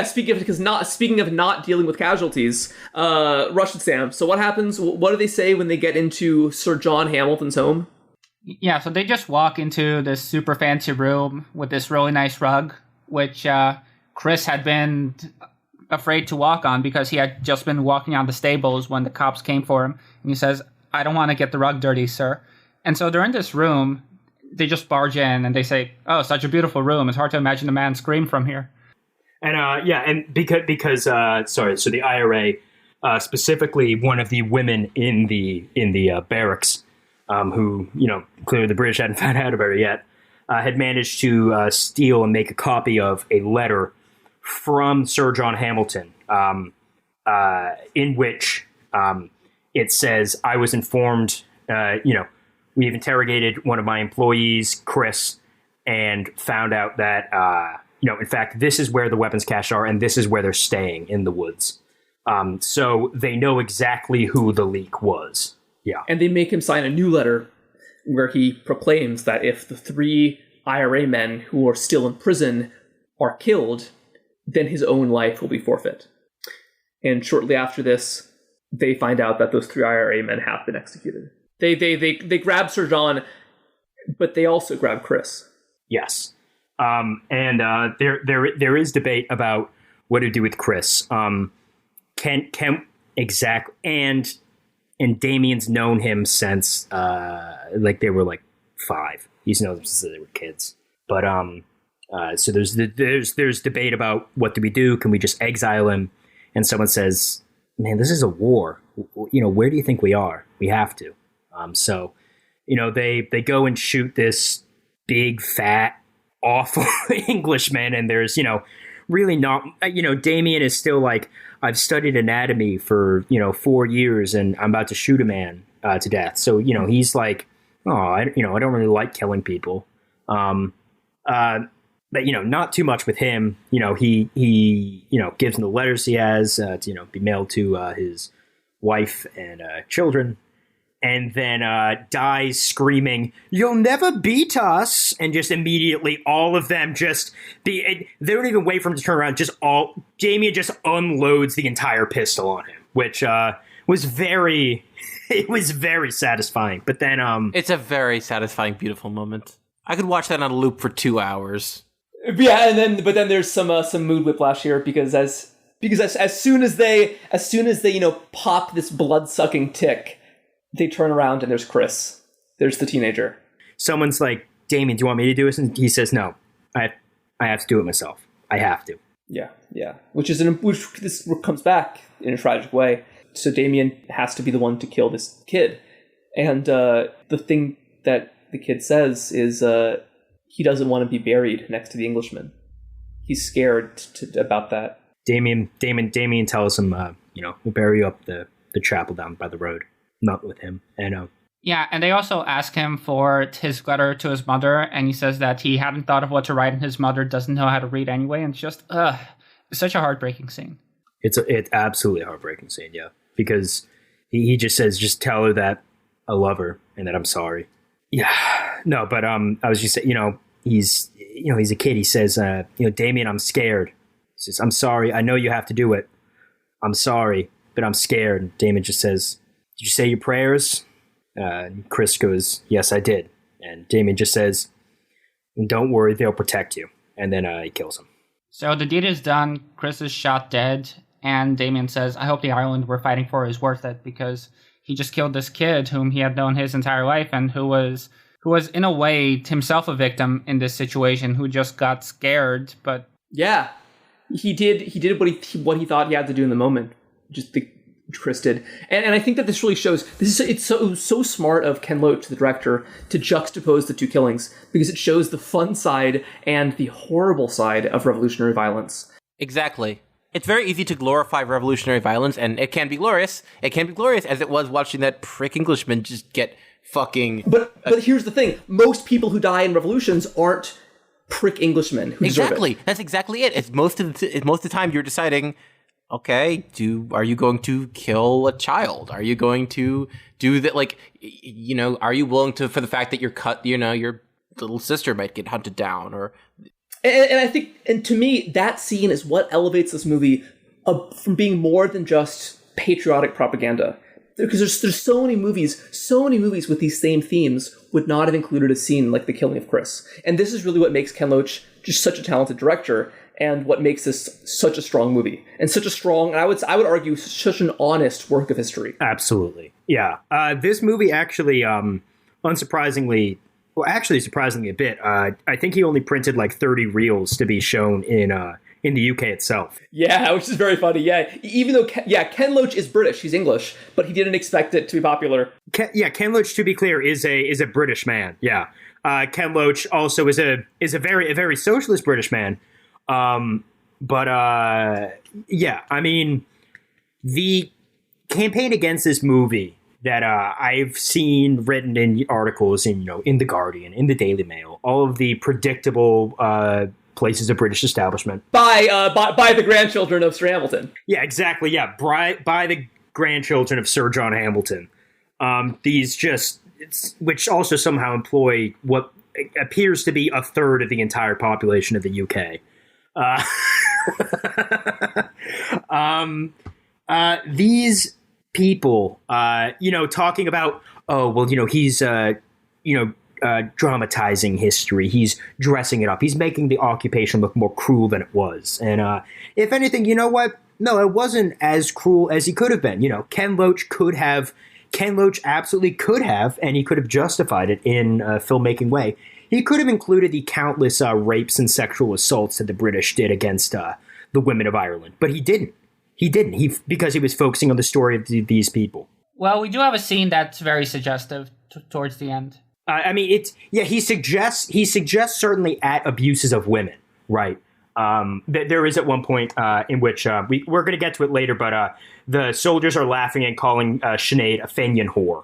Speaking of not dealing with casualties, Russian Sam. So what happens? What do they say when they get into Sir John Hamilton's home? Yeah, so they just walk into this super fancy room with this really nice rug, which Chris had been afraid to walk on because he had just been walking on the stables when the cops came for him. And he says, "I don't want to get the rug dirty, sir." And so they're in this room. They just barge in and they say, "Oh, such a beautiful room. It's hard to imagine a man scream from here." And because so the IRA, specifically one of the women in the barracks, who clearly the British hadn't found out about her yet, had managed to steal and make a copy of a letter from Sir John Hamilton, in which it says, I was informed, we've interrogated one of my employees, Chris, and found out that, in fact, this is where the weapons cache are, and this is where they're staying in the woods. So they know exactly who the leak was. Yeah. And they make him sign a new letter where he proclaims that if the 3 IRA men who are still in prison are killed, then his own life will be forfeit. And shortly after this, they find out that those 3 IRA men have been executed. They grab Sir John, but they also grab Chris. Yes. There is debate about what to do with Chris. And Damien's known him since they were 5. He's known them since they were kids. But so there's debate about what do we do? Can we just exile him? And someone says, "Man, this is a war. Where do you think we are? We have to." So they go and shoot this big, fat, awful Englishman, and there's really not. Damien is still like, I've studied anatomy for 4 years, and I'm about to shoot a man to death. So he's like, I don't really like killing people. But not too much with him. He gives him the letters he has to be mailed to his wife and children, and then dies screaming, "You'll never beat us!" And just immediately, all of them they don't even wait for him to turn around. Damien just unloads the entire pistol on him, which was very satisfying. But then, it's a very satisfying, beautiful moment. I could watch that on a loop for 2 hours. Yeah, but then there's some mood whiplash here because as soon as they pop this blood-sucking tick, they turn around and there's Chris. There's the teenager. Someone's like, "Damien, do you want me to do this?" And he says, "No, I have to do it myself. I have to." Yeah. Which this comes back in a tragic way. So Damien has to be the one to kill this kid, and the thing that the kid says is he doesn't want to be buried next to the Englishman. He's scared about that. Damien tells him, we'll bury you up the chapel down by the road. Not with him. And yeah, and they also ask him for his letter to his mother, and he says that he hadn't thought of what to write, and his mother doesn't know how to read anyway, and it's just, it's such a heartbreaking scene. It's absolutely a heartbreaking scene, yeah. Because he just says, just tell her that I love her and that I'm sorry. Yeah. No, but I was just saying, he's a kid. He says, Damien, I'm scared. He says, I'm sorry. I know you have to do it. I'm sorry, but I'm scared. And Damien just says, did you say your prayers? And Chris goes, yes, I did. And Damien just says, don't worry, they'll protect you. And then he kills him. So the deed is done. Chris is shot dead. And Damien says, I hope the island we're fighting for is worth it, because he just killed this kid whom he had known his entire life and who was in a way himself a victim in this situation, who just got scared. But yeah, he did what he thought he had to do in the moment. Chris did, and I think that this really shows. It's so smart of Ken Loach, the director, to juxtapose the two killings, because it shows the fun side and the horrible side of revolutionary violence. Exactly. It's very easy to glorify revolutionary violence, and it can be glorious. It can be glorious, as it was watching that prick Englishman just get fucking... But here's the thing. Most people who die in revolutions aren't prick Englishmen who deserve it. Exactly. That's exactly it. It's most of the time you're deciding, okay, are you going to kill a child? Are you going to do that? Like, are you willing to, for the fact that your little sister might get hunted down, or... And I think, and to me, that scene is what elevates this movie from being more than just patriotic propaganda. Because there's so many movies with these same themes would not have included a scene like the killing of Chris. And this is really what makes Ken Loach just such a talented director, and what makes this such a strong movie, and such a strong, and I would argue, such an honest work of history. Absolutely, yeah. This movie actually, surprisingly a bit. I think he only printed like 30 reels to be shown in the UK itself. Yeah, which is very funny. Yeah, even though Ken Loach is British, he's English, but he didn't expect it to be popular. Ken Loach, to be clear, is a British man. Yeah, Ken Loach also is a very socialist British man. Yeah, I mean, the campaign against this movie that I've seen written in articles in The Guardian, in the Daily Mail, all of the predictable places of British establishment by the grandchildren of Sir Hamilton. Yeah, exactly. Yeah, by the grandchildren of Sir John Hamilton. Which also somehow employ what appears to be a third of the entire population of the UK. These people, talking about, he's, dramatizing history. He's dressing it up. He's making the occupation look more cruel than it was. And if anything, you know what? No, it wasn't as cruel as he could have been. Ken Loach absolutely could have, and he could have justified it in a filmmaking way. He could have included the countless rapes and sexual assaults that the British did against the women of Ireland. But he didn't. Because he was focusing on the story of these people. Well, we do have a scene that's very suggestive towards the end. He suggests certainly at abuses of women, right? There is at one point in which we're going to get to it later, but the soldiers are laughing and calling Sinead a Fenian whore.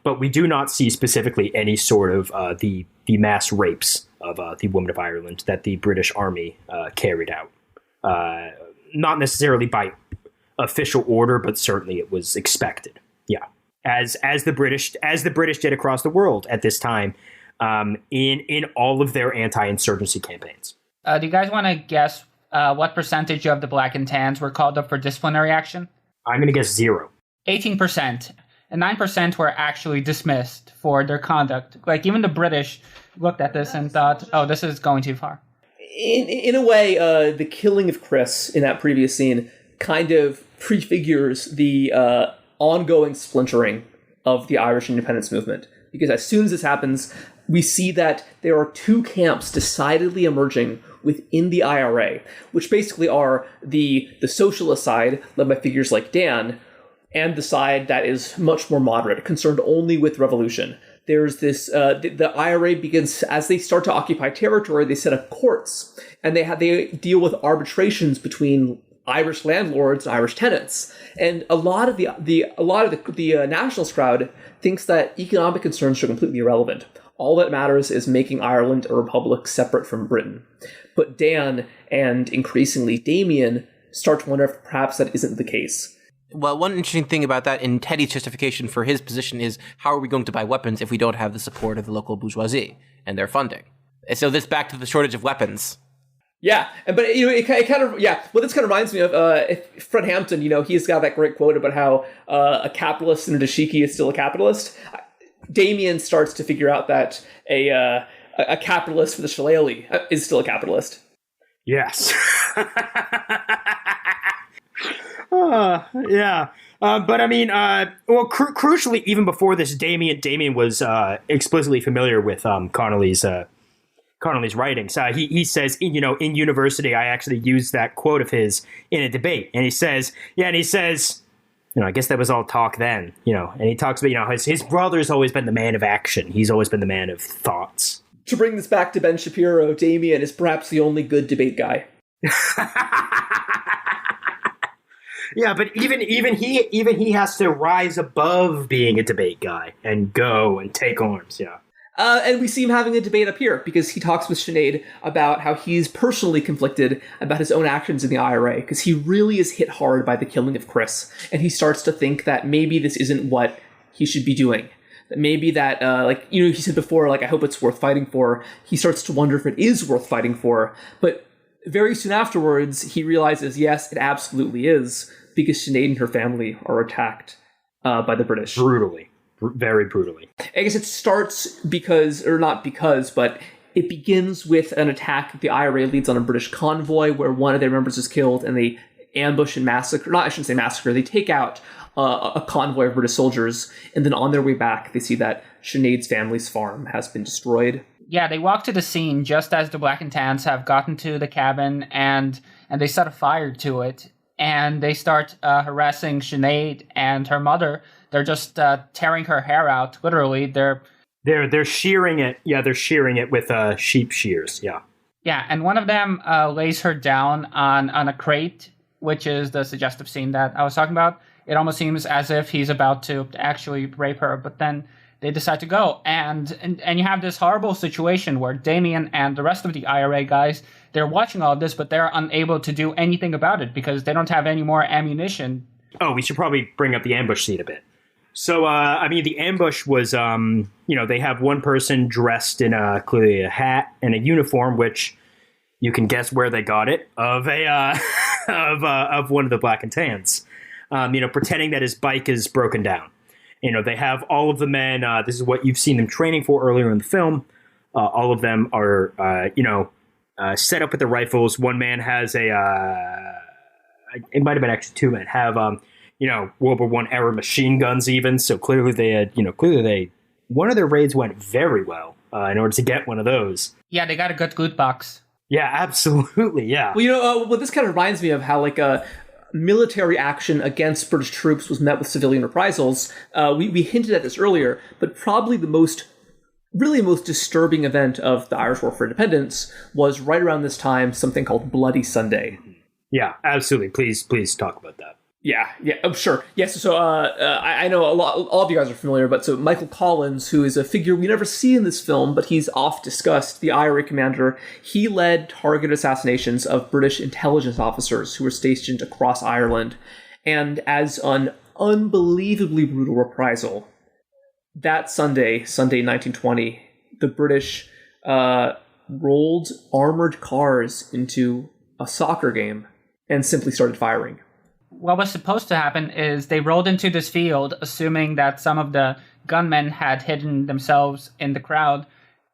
But we do not see specifically any sort of the mass rapes of the women of Ireland that the British Army carried out. Not necessarily by official order, but certainly it was expected. Yeah, as the British did across the world at this time, in all of their anti-insurgency campaigns. Do you guys want to guess what percentage of the black and tans were called up for disciplinary action? I'm going to guess 0. 18%. And 9% were actually dismissed for their conduct. Like, even the British looked at this and thought, oh, this is going too far. In a way, the killing of Chris in that previous scene kind of prefigures the ongoing splintering of the Irish independence movement. Because as soon as this happens, we see that there are two camps decidedly emerging within the IRA, which basically are the socialist side, led by figures like Dan, and the side that is much more moderate, concerned only with revolution. There's this, the IRA begins, as they start to occupy territory, they set up courts, and they deal with arbitrations between Irish landlords and Irish tenants. And a lot of the nationalist crowd thinks that economic concerns are completely irrelevant. All that matters is making Ireland a republic separate from Britain. But Dan and increasingly Damien start to wonder if perhaps that isn't the case. Well, one interesting thing about that in Teddy's justification for his position is, how are we going to buy weapons if we don't have the support of the local bourgeoisie and their funding? And so this back to the shortage of weapons. Yeah, but it kind of, yeah. Well, this kind of reminds me of Fred Hampton. He's got that great quote about how a capitalist in a dashiki is still a capitalist. Damien starts to figure out that a capitalist with a shillelagh is still a capitalist. Yes. Yeah. But I mean, crucially, even before this, Damien was explicitly familiar with Connolly's writings. He says, in university, I actually used that quote of his in a debate, and he says, I guess that was all talk then, and he talks about, his brother's always been the man of action. He's always been the man of thoughts. To bring this back to Ben Shapiro, Damien is perhaps the only good debate guy. Yeah, but even he has to rise above being a debate guy and go and take arms. Yeah. And we see him having a debate up here because he talks with Sinead about how he's personally conflicted about his own actions in the IRA, because he really is hit hard by the killing of Chris. And he starts to think that maybe this isn't what he should be doing. That maybe that, he said before, I hope it's worth fighting for. He starts to wonder if it is worth fighting for. But very soon afterwards, he realizes, yes, it absolutely is, because Sinead and her family are attacked by the British. Brutally. Very brutally. I guess it starts but it begins with an attack that the IRA leads on a British convoy where one of their members is killed, and they ambush and massacre, they take out a convoy of British soldiers, and then on their way back, they see that Sinead's family's farm has been destroyed. Yeah, they walk to the scene just as the Black and Tans have gotten to the cabin, and they set a fire to it, and they start harassing Sinead and her mother. They're just tearing her hair out. Literally, they're shearing it. Yeah, they're shearing it with sheep shears. Yeah. Yeah, and one of them lays her down on a crate which is the suggestive scene that I was talking about. It almost seems as if he's about to actually rape her, but then they decide to go. And you have this horrible situation where Damien and the rest of the IRA guys, they're watching all of this, but they're unable to do anything about it because they don't have any more ammunition. Oh, we should probably bring up the ambush scene a bit. So, the ambush was, they have one person dressed in clearly a hat and a uniform, which you can guess where they got it, of one of the Black and Tans, pretending that his bike is broken down. They have all of the men. This is what you've seen them training for earlier in the film. All of them are, set up with their rifles. One man has it might have been actually two men have, World War I era machine guns even. So clearly they had, one of their raids went very well in order to get one of those. Yeah, they got a good loot box. Yeah, absolutely. Yeah. Well, this kind of reminds me of how military action against British troops was met with civilian reprisals. We hinted at this earlier, but probably the most disturbing event of the Irish War for Independence was right around this time, something called Bloody Sunday. Yeah, absolutely. Please talk about that. Yeah, sure. Yes, so I know all of you guys are familiar, but so Michael Collins, who is a figure we never see in this film, but he's oft discussed, the IRA commander, he led targeted assassinations of British intelligence officers who were stationed across Ireland. And as an unbelievably brutal reprisal, that Sunday 1920, the British rolled armored cars into a soccer game and simply started firing. What was supposed to happen is they rolled into this field, assuming that some of the gunmen had hidden themselves in the crowd.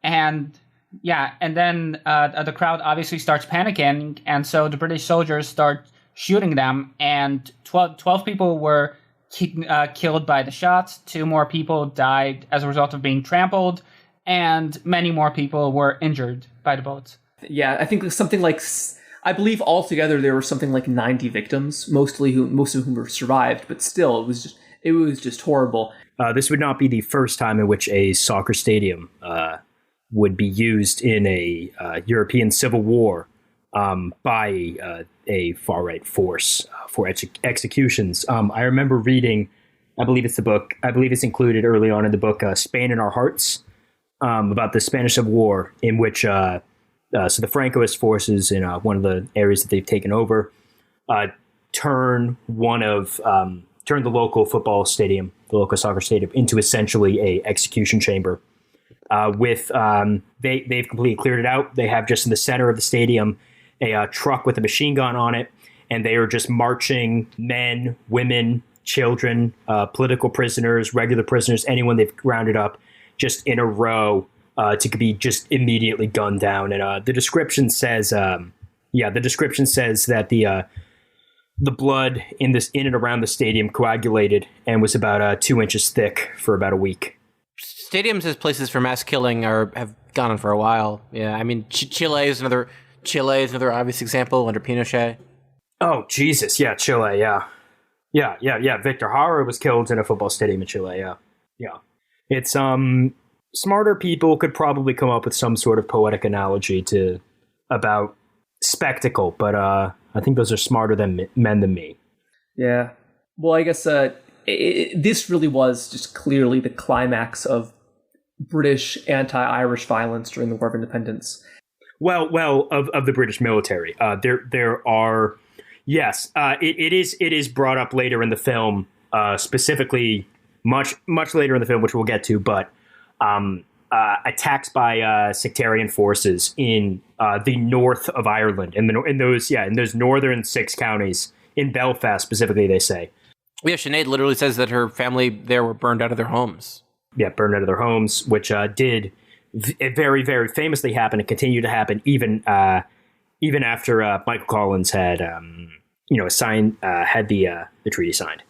And then the crowd obviously starts panicking, and so the British soldiers start shooting them, and 12 people were killed by the shots, 2 more people died as a result of being trampled, and many more people were injured by the bullets. Yeah, I think something like... I believe altogether there were something like 90 victims, most of whom were survived, but still, it was just horrible. This would not be the first time in which a soccer stadium would be used in a European civil war by a far-right force for executions. I remember reading, I believe it's included early on in the book, Spain in Our Hearts, about the Spanish Civil War, in which... So the Francoist forces in one of the areas that they've taken over turn the local football stadium, the local soccer stadium, into essentially a execution chamber. They've completely cleared it out. They have just in the center of the stadium a truck with a machine gun on it, and they are just marching men, women, children, political prisoners, regular prisoners, anyone they've rounded up, just in a row. To be just immediately gunned down, and the description says that the blood in and around the stadium coagulated and was about 2 inches thick for about a week. Stadiums as places for mass killing have gone on for a while. Yeah, I mean Chile is another obvious example under Pinochet. Oh Jesus, yeah, Chile, yeah. Victor Jara was killed in a football stadium in Chile. Yeah. It's smarter people could probably come up with some sort of poetic analogy about spectacle, but I think those are smarter men than me. Yeah. Well, I guess this really was just clearly the climax of British anti-Irish violence during the War of Independence. Well, of the British military. There are, yes, it is brought up later in the film, specifically much later in the film, which we'll get to, but attacks by sectarian forces in the north of Ireland, in those northern 6 counties, in Belfast specifically, they say. Yeah, Sinead literally says that her family there were burned out of their homes. Yeah, burned out of their homes, which did very, very famously happen and continue to happen even after Michael Collins had had the treaty signed.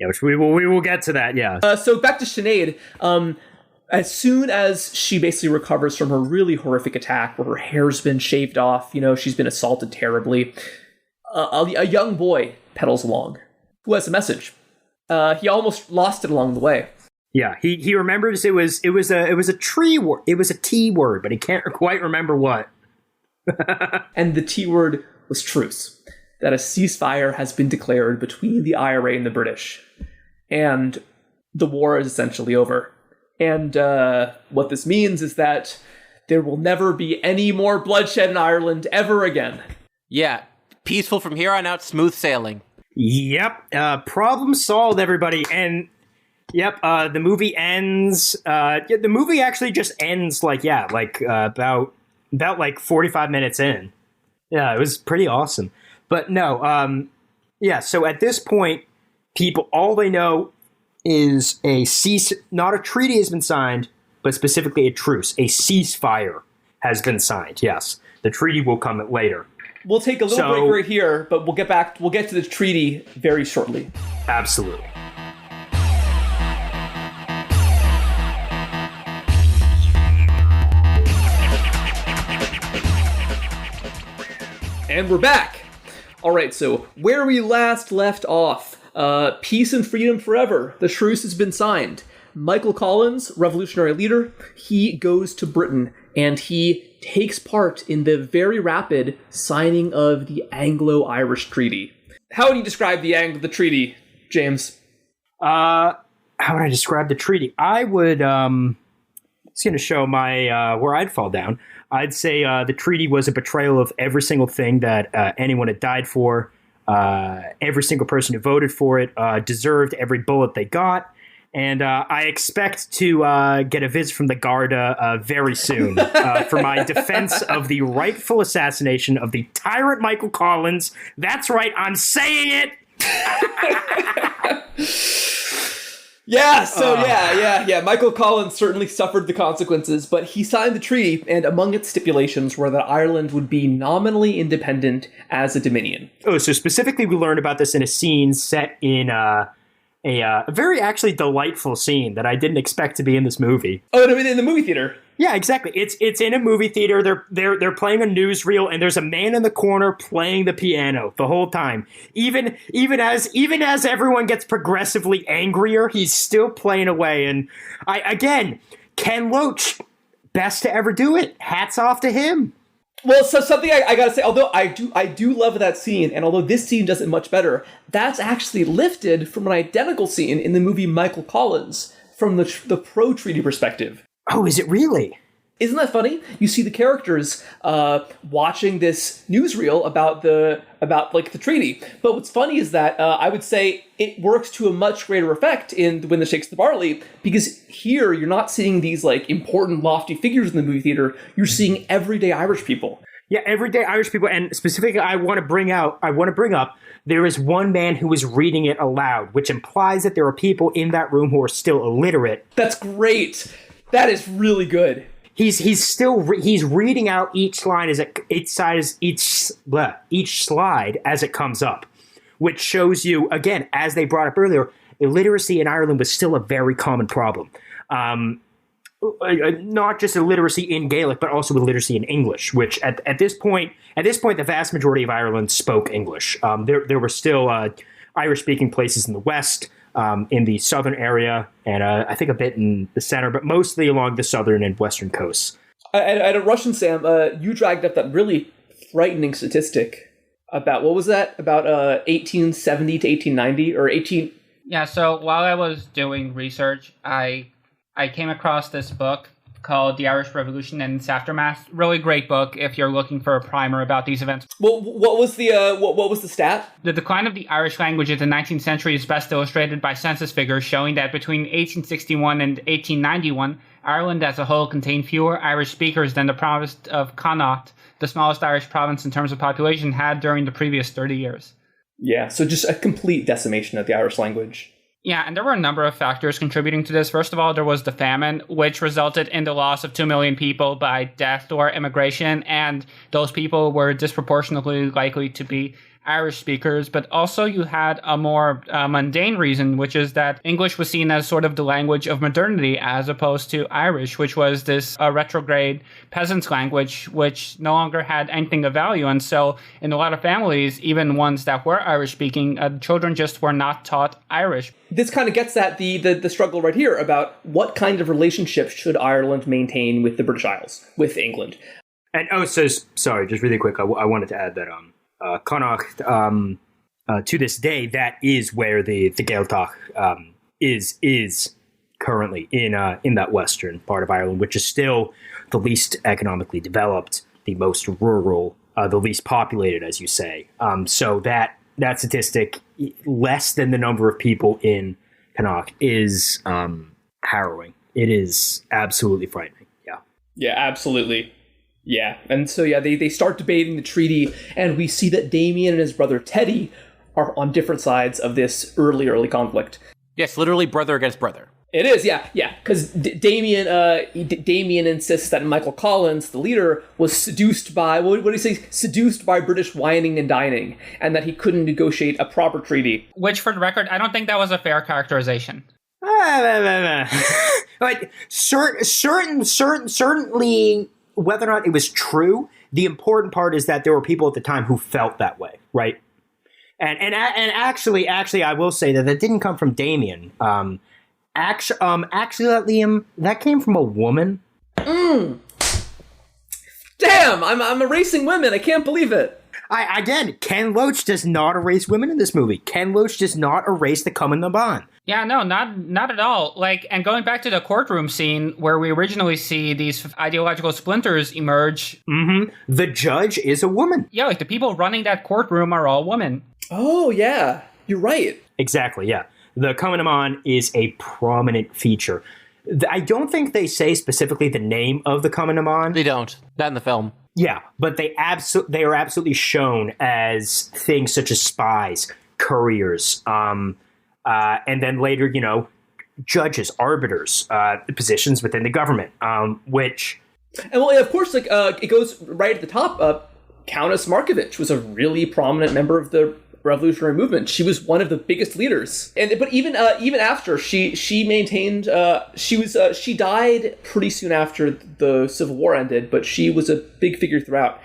Yeah, which we will get to that. Yeah. So back to Sinead. As soon as she basically recovers from her really horrific attack, where her hair's been shaved off, she's been assaulted terribly, a young boy pedals along, who has a message. He almost lost it along the way. Yeah, he remembers it was a tree word. It was a T word, but he can't quite remember what. And the T word was truce. that a ceasefire has been declared between the IRA and the British. And the war is essentially over. And what this means is that there will never be any more bloodshed in Ireland ever again. Yeah, peaceful from here on out, smooth sailing. Yep, problem solved, everybody. And yep, the movie ends. The movie actually just ends about 45 minutes in. Yeah, it was pretty awesome. But no, so at this point, people, all they know is not a treaty has been signed, but specifically a truce. A ceasefire has been signed, yes. The treaty will come later. We'll take a little break right here, but we'll get to the treaty very shortly. Absolutely. And we're back. All right, so where we last left off, peace and freedom forever. The truce has been signed. Michael Collins, revolutionary leader, he goes to Britain and he takes part in the very rapid signing of the Anglo-Irish Treaty. How would you describe the treaty, James? How would I describe the treaty? I would, it's going to show my, where I'd fall down. I'd say the treaty was a betrayal of every single thing that anyone had died for. Every single person who voted for it deserved every bullet they got. And I expect to get a visit from the Garda very soon for my defense of the rightful assassination of the tyrant Michael Collins. That's right, I'm saying it! Yeah. Michael Collins certainly suffered the consequences, but he signed the treaty, and among its stipulations were that Ireland would be nominally independent as a dominion. Oh, so specifically we learned about this in a scene set in a very actually delightful scene that I didn't expect to be in this movie. Oh, in the movie theater? Yeah, exactly. It's in a movie theater. They're playing a newsreel, and there's a man in the corner playing the piano the whole time. Even as everyone gets progressively angrier, he's still playing away. And Ken Loach, best to ever do it. Hats off to him. Well, so something I gotta say, although I do love that scene, and although this scene does it much better, that's actually lifted from an identical scene in the movie Michael Collins from the pro-treaty perspective. Oh, is it really? Isn't that funny? You see the characters watching this newsreel about the treaty. But what's funny is that I would say it works to a much greater effect in When the Shakes the Barley, because here you're not seeing these important, lofty figures in the movie theater. You're seeing everyday Irish people. Yeah, everyday Irish people, and specifically, I want to bring up there is one man who is reading it aloud, which implies that there are people in that room who are still illiterate. That's great. That is really good. He's reading out each line each slide as it comes up, which shows you, again, as they brought up earlier, illiteracy in Ireland was still a very common problem. Not just illiteracy in Gaelic, but also illiteracy in English, which at this point, the vast majority of Ireland spoke English. There were still Irish-speaking places in the West, in the southern area, and I think a bit in the center, but mostly along the southern and western coasts. At a Russian, Sam, you dragged up that really frightening statistic about, what was that? About 1870 to 1890, or 18... Yeah, so while I was doing research, I came across this book called The Irish Revolution and Its Aftermath. Really great book if you're looking for a primer about these events. Well, what was the stat? The decline of the Irish language in the 19th century is best illustrated by census figures showing that between 1861 and 1891, Ireland as a whole contained fewer Irish speakers than the province of Connaught, the smallest Irish province in terms of population, had during the previous 30 years. Yeah, so just a complete decimation of the Irish language. Yeah, and there were a number of factors contributing to this. First of all, there was the famine, which resulted in the loss of 2 million people by death or immigration, and those people were disproportionately likely to be Irish speakers. But also you had a more mundane reason, which is that English was seen as sort of the language of modernity as opposed to Irish, which was this retrograde peasants' language, which no longer had anything of value. And so in a lot of families, even ones that were Irish-speaking, children just were not taught Irish. This kind of gets at the struggle right here about what kind of relationship should Ireland maintain with the British Isles, with England. And sorry, just really quick, I wanted to add that Connacht, to this day, that is where the Gaeltacht is currently in that western part of Ireland, which is still the least economically developed, the most rural, the least populated, as you say. So that statistic, less than the number of people in Connacht, is harrowing. It is absolutely frightening. Yeah. Yeah, absolutely. Yeah. And so, yeah, they start debating the treaty, and we see that Damien and his brother Teddy are on different sides of this early conflict. Yes, literally brother against brother. It is, yeah, because Damien insists that Michael Collins, the leader, was seduced by, what did he say? Seduced by British wining and dining, and that he couldn't negotiate a proper treaty. Which, for the record, I don't think that was a fair characterization. But certainly, whether or not it was true, the important part is that there were people at the time who felt that way, right? And actually, I will say that didn't come from Damien. Actually, Liam, that came from a woman. Damn, I'm erasing women. I can't believe it. Again, Ken Loach does not erase women in this movie. Ken Loach does not erase the cum and the bond. Yeah, no, not at all. Like, and going back to the courtroom scene where we originally see these ideological splinters emerge. Mm-hmm. The judge is a woman. Yeah, like the people running that courtroom are all women. Oh, yeah. You're right. Exactly, yeah. The Common is a prominent feature. I don't think they say specifically the name of the Common. They don't. Not in the film. Yeah, but they are absolutely shown as things such as spies, couriers, and then later, judges, arbiters, positions within the government, which... And well, of course, it goes right at the top. Countess Markovich was a really prominent member of the revolutionary movement. She was one of the biggest leaders, but even after she maintained, she died pretty soon after the Civil War ended, but she was a big figure throughout.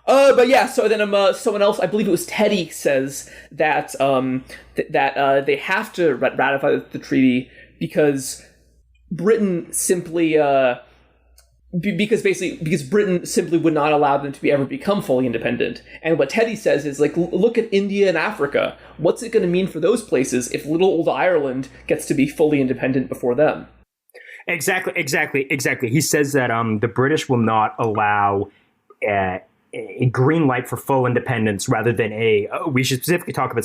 But yeah, so then someone else, I believe it was Teddy, says that that they have to ratify the treaty because Britain simply. Because Britain simply would not allow them to ever become fully independent. And what Teddy says is, like, look at India and Africa. What's it going to mean for those places if little old Ireland gets to be fully independent before them? Exactly. He says that the British will not allow a green light for full independence rather than we should specifically talk about,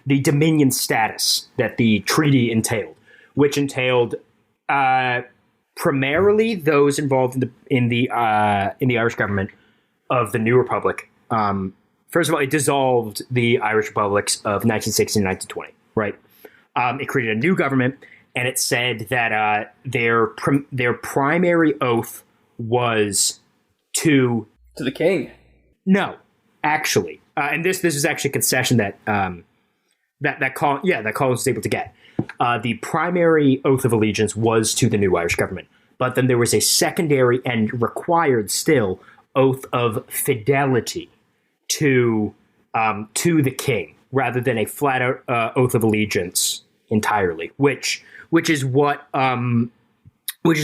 the dominion status that the treaty entailed, which entailed... primarily those involved in the Irish government of the new republic. First of all, it dissolved the Irish republics of 1960 and 1920, right? It created a new government, and it said that their primary oath was to the king. No, actually, and this is actually a concession that Collins was able to get. The primary oath of allegiance was to the new Irish government, but then there was a secondary and required still oath of fidelity to the king, rather than a flat out oath of allegiance entirely, which is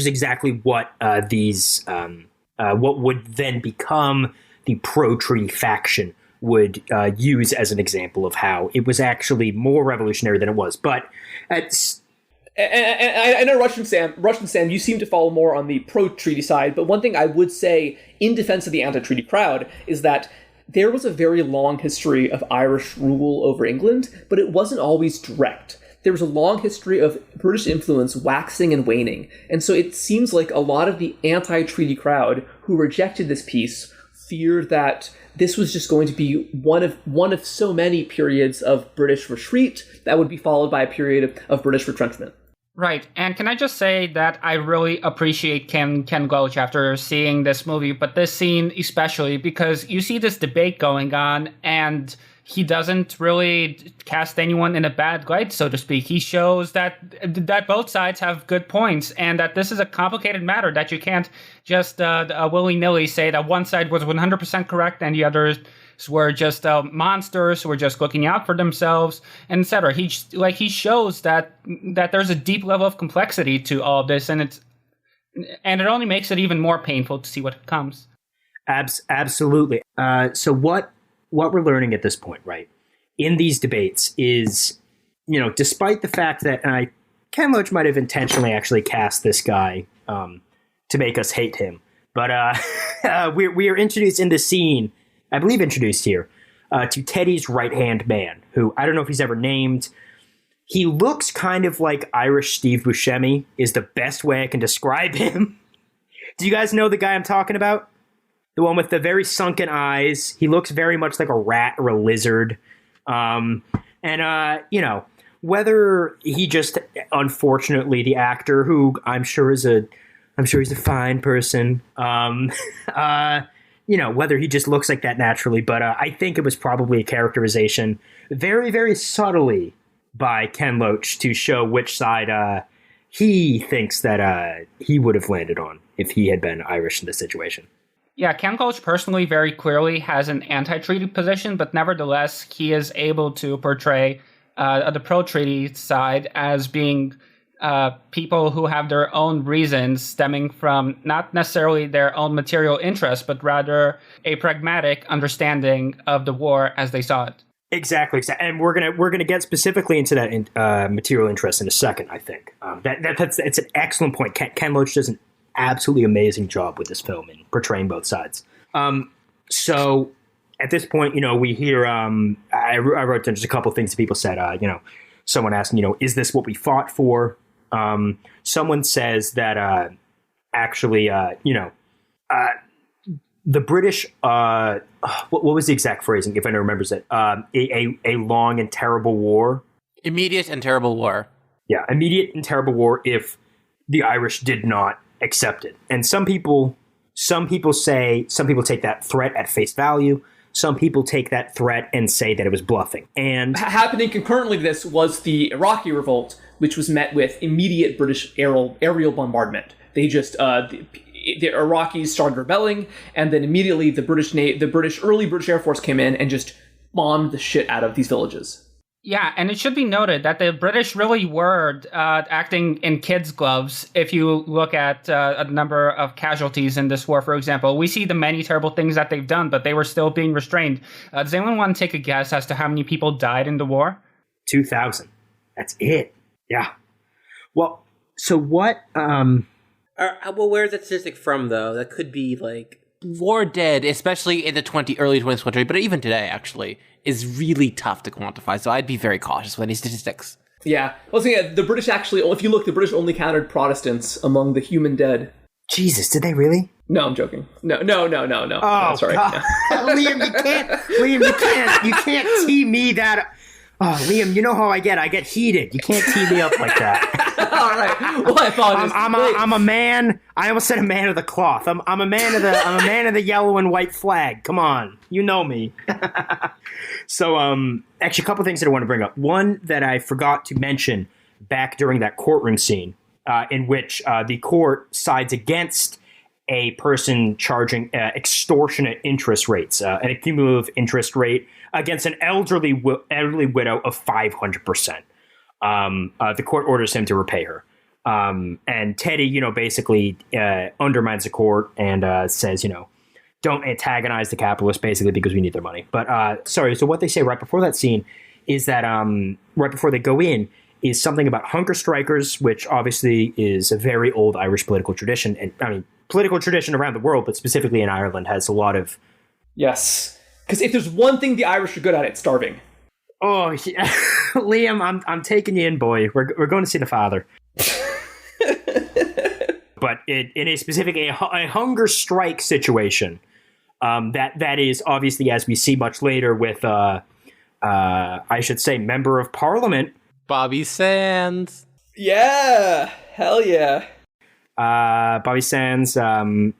exactly what what would then become the pro-treaty faction would use as an example of how it was actually more revolutionary than it was. But it's... And I know Russian Sam, you seem to follow more on the pro-treaty side, but one thing I would say in defense of the anti-treaty crowd is that there was a very long history of Irish rule over England, but it wasn't always direct. There was a long history of British influence waxing and waning, and so it seems like a lot of the anti-treaty crowd who rejected this peace feared that this was just going to be one of so many periods of British retreat that would be followed by a period of British retrenchment. Right, and can I just say that I really appreciate Ken Loach after seeing this movie, but this scene especially, because you see this debate going on, and he doesn't really cast anyone in a bad light, so to speak. He shows that both sides have good points, and that this is a complicated matter, that you can't just willy-nilly say that one side was 100% correct and the others were just monsters who were just looking out for themselves, etc. He shows that there's a deep level of complexity to all of this, and it only makes it even more painful to see what comes. Absolutely. So what what we're learning at this point, right, in these debates is, despite the fact that Ken Loach might have intentionally actually cast this guy to make us hate him, but we are introduced in the scene, I believe introduced here, to Teddy's right-hand man, who I don't know if he's ever named. He looks kind of like Irish Steve Buscemi is the best way I can describe him. Do you guys know the guy I'm talking about? The one with the very sunken eyes. He looks very much like a rat or a lizard. Whether he just, unfortunately, the actor, who I'm sure he's a fine person, whether he just looks like that naturally, but I think it was probably a characterization very, very subtly by Ken Loach to show which side he thinks that he would have landed on if he had been Irish in this situation. Yeah, Ken Loach personally very clearly has an anti-treaty position, but nevertheless, he is able to portray the pro-treaty side as being people who have their own reasons stemming from not necessarily their own material interests, but rather a pragmatic understanding of the war as they saw it. Exactly. And we're gonna get specifically into that material interest in a second, I think. It's an excellent point. Ken Loach does an absolutely amazing job with this film in portraying both sides. So at this point, we hear, I wrote down just a couple of things that people said, someone asked, is this what we fought for? Someone says that, the British, what was the exact phrasing, if anyone remembers it? A long and terrible war. Immediate and terrible war. Yeah, immediate and terrible war if the Irish did not accept it. And some people take that threat at face value. Some people take that threat and say that it was bluffing. And happening concurrently to this was the Iraqi revolt, which was met with immediate British aerial bombardment. They just the Iraqis started rebelling, and then immediately the early British Air Force came in and just bombed the shit out of these villages. Yeah, and it should be noted that the British really were acting in kids' gloves. If you look at a number of casualties in this war, for example, we see the many terrible things that they've done, but they were still being restrained. Does anyone want to take a guess as to how many people died in the war? 2,000. That's it. Yeah. Well, so what... where's that statistic from, though? That could be, war dead, especially in the early 20th century, but even today, actually, is really tough to quantify, so I'd be very cautious with any statistics. Yeah. Well, the British actually, if you look, the British only counted Protestants among the human dead. Jesus, did they really? No, I'm joking. No. Oh, no, sorry. God. No. Liam, you can't tee me that... Oh, Liam, you know how I get. I get heated. You can't tee me up like that. All right. Well, I apologize. I'm a man. I almost said a man of the cloth. I'm a man of the yellow and white flag. Come on, you know me. So, actually, a couple things that I want to bring up. One that I forgot to mention back during that courtroom scene, in which the court sides against a person charging extortionate interest rates, an cumulative interest rate against an elderly widow of 500%. The court orders him to repay her. And Teddy, basically undermines the court and says, don't antagonize the capitalists, basically, because we need their money. But, so what they say right before that scene is that right before they go in is something about hunger strikers, which obviously is a very old Irish political tradition. And, political tradition around the world, but specifically in Ireland, has a lot of... Yes. Because if there's one thing the Irish are good at, it's starving. Oh, yeah. Liam, I'm taking you in, boy. We're going to see the father. But in a specific a hunger strike situation, that is obviously, as we see much later with, I should say, Member of Parliament. Bobby Sands. Yeah. Hell yeah. Bobby Sands, and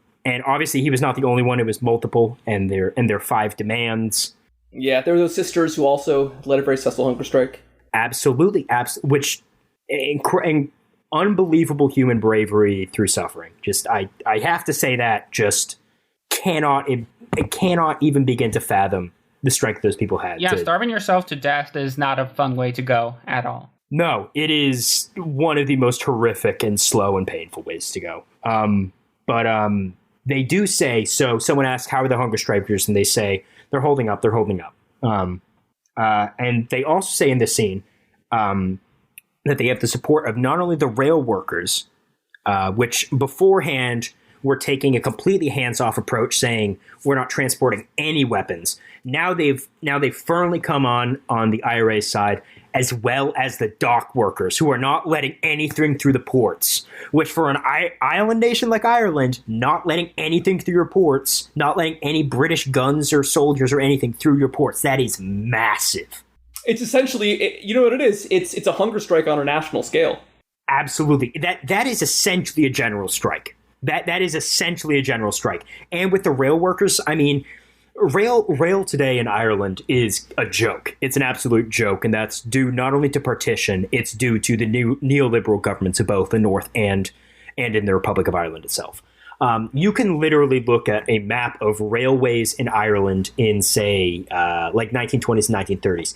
obviously he was not the only one. It was multiple, and their 5 demands. Yeah, there were those sisters who also led a very successful hunger strike. Absolutely, which unbelievable human bravery through suffering. Just I have to say that just cannot even begin to fathom the strength those people had. Yeah, starving yourself to death is not a fun way to go at all. No, it they do say, so someone asks, how are the hunger strikers? And they say, they're holding up. And they also say in this scene that they have the support of not only the rail workers, which beforehand were taking a completely hands-off approach, saying we're not transporting any weapons. Now they've firmly come on the IRA side, as well as the dock workers, who are not letting anything through the ports, which for an island nation like Ireland, not letting anything through your ports, not letting any British guns or soldiers or anything through your ports, that is massive. It's essentially, you know what it is? It's a hunger strike on a national scale. Absolutely. That is essentially a general strike. That is essentially a general strike. And with the rail workers, I mean, rail today in Ireland is a joke. It's an absolute joke, and that's due not only to partition, it's due to the new neoliberal governments of both the North and in the Republic of Ireland itself. You can literally look at a map of railways in Ireland in, say, like 1920s and 1930s.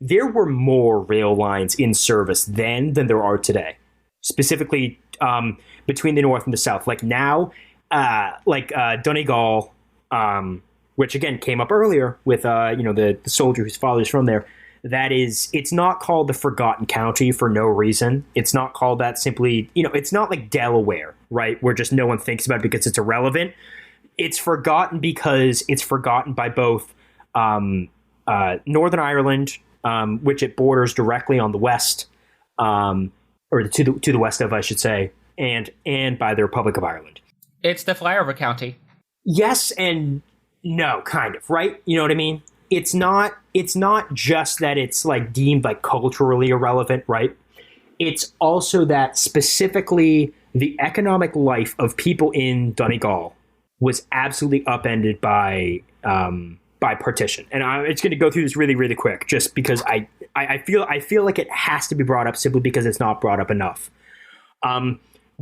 There were more rail lines in service then than there are today, specifically between the North and the South. Like now, Donegal, which again came up earlier with the soldier whose father's from there. It's not called the Forgotten County for no reason. It's not called that simply, it's not like Delaware, right, where just no one thinks about it because it's irrelevant. It's forgotten because it's forgotten by both Northern Ireland, which it borders directly on the west, or to the west of, I should say, and by the Republic of Ireland. It's the flyover county. Yes and no, kind of, right? You know what I mean? It's not just that it's like deemed like culturally irrelevant, right? It's also that specifically the economic life of people in Donegal was absolutely upended by partition. And it's going to go through this really, really quick, just because I feel like it has to be brought up simply because it's not brought up enough.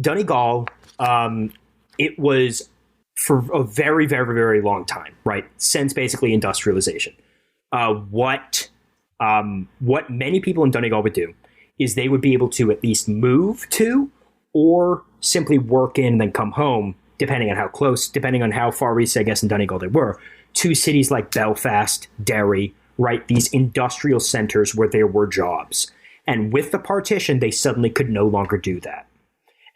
Donegal, it was for a very, very, very long time, right? Since basically industrialization. What many people in Donegal would do is they would be able to at least move to or simply work in and then come home, depending on how close, depending on how far east, I guess, in Donegal they were, to cities like Belfast, Derry, right? These industrial centers where there were jobs. And with the partition, they suddenly could no longer do that.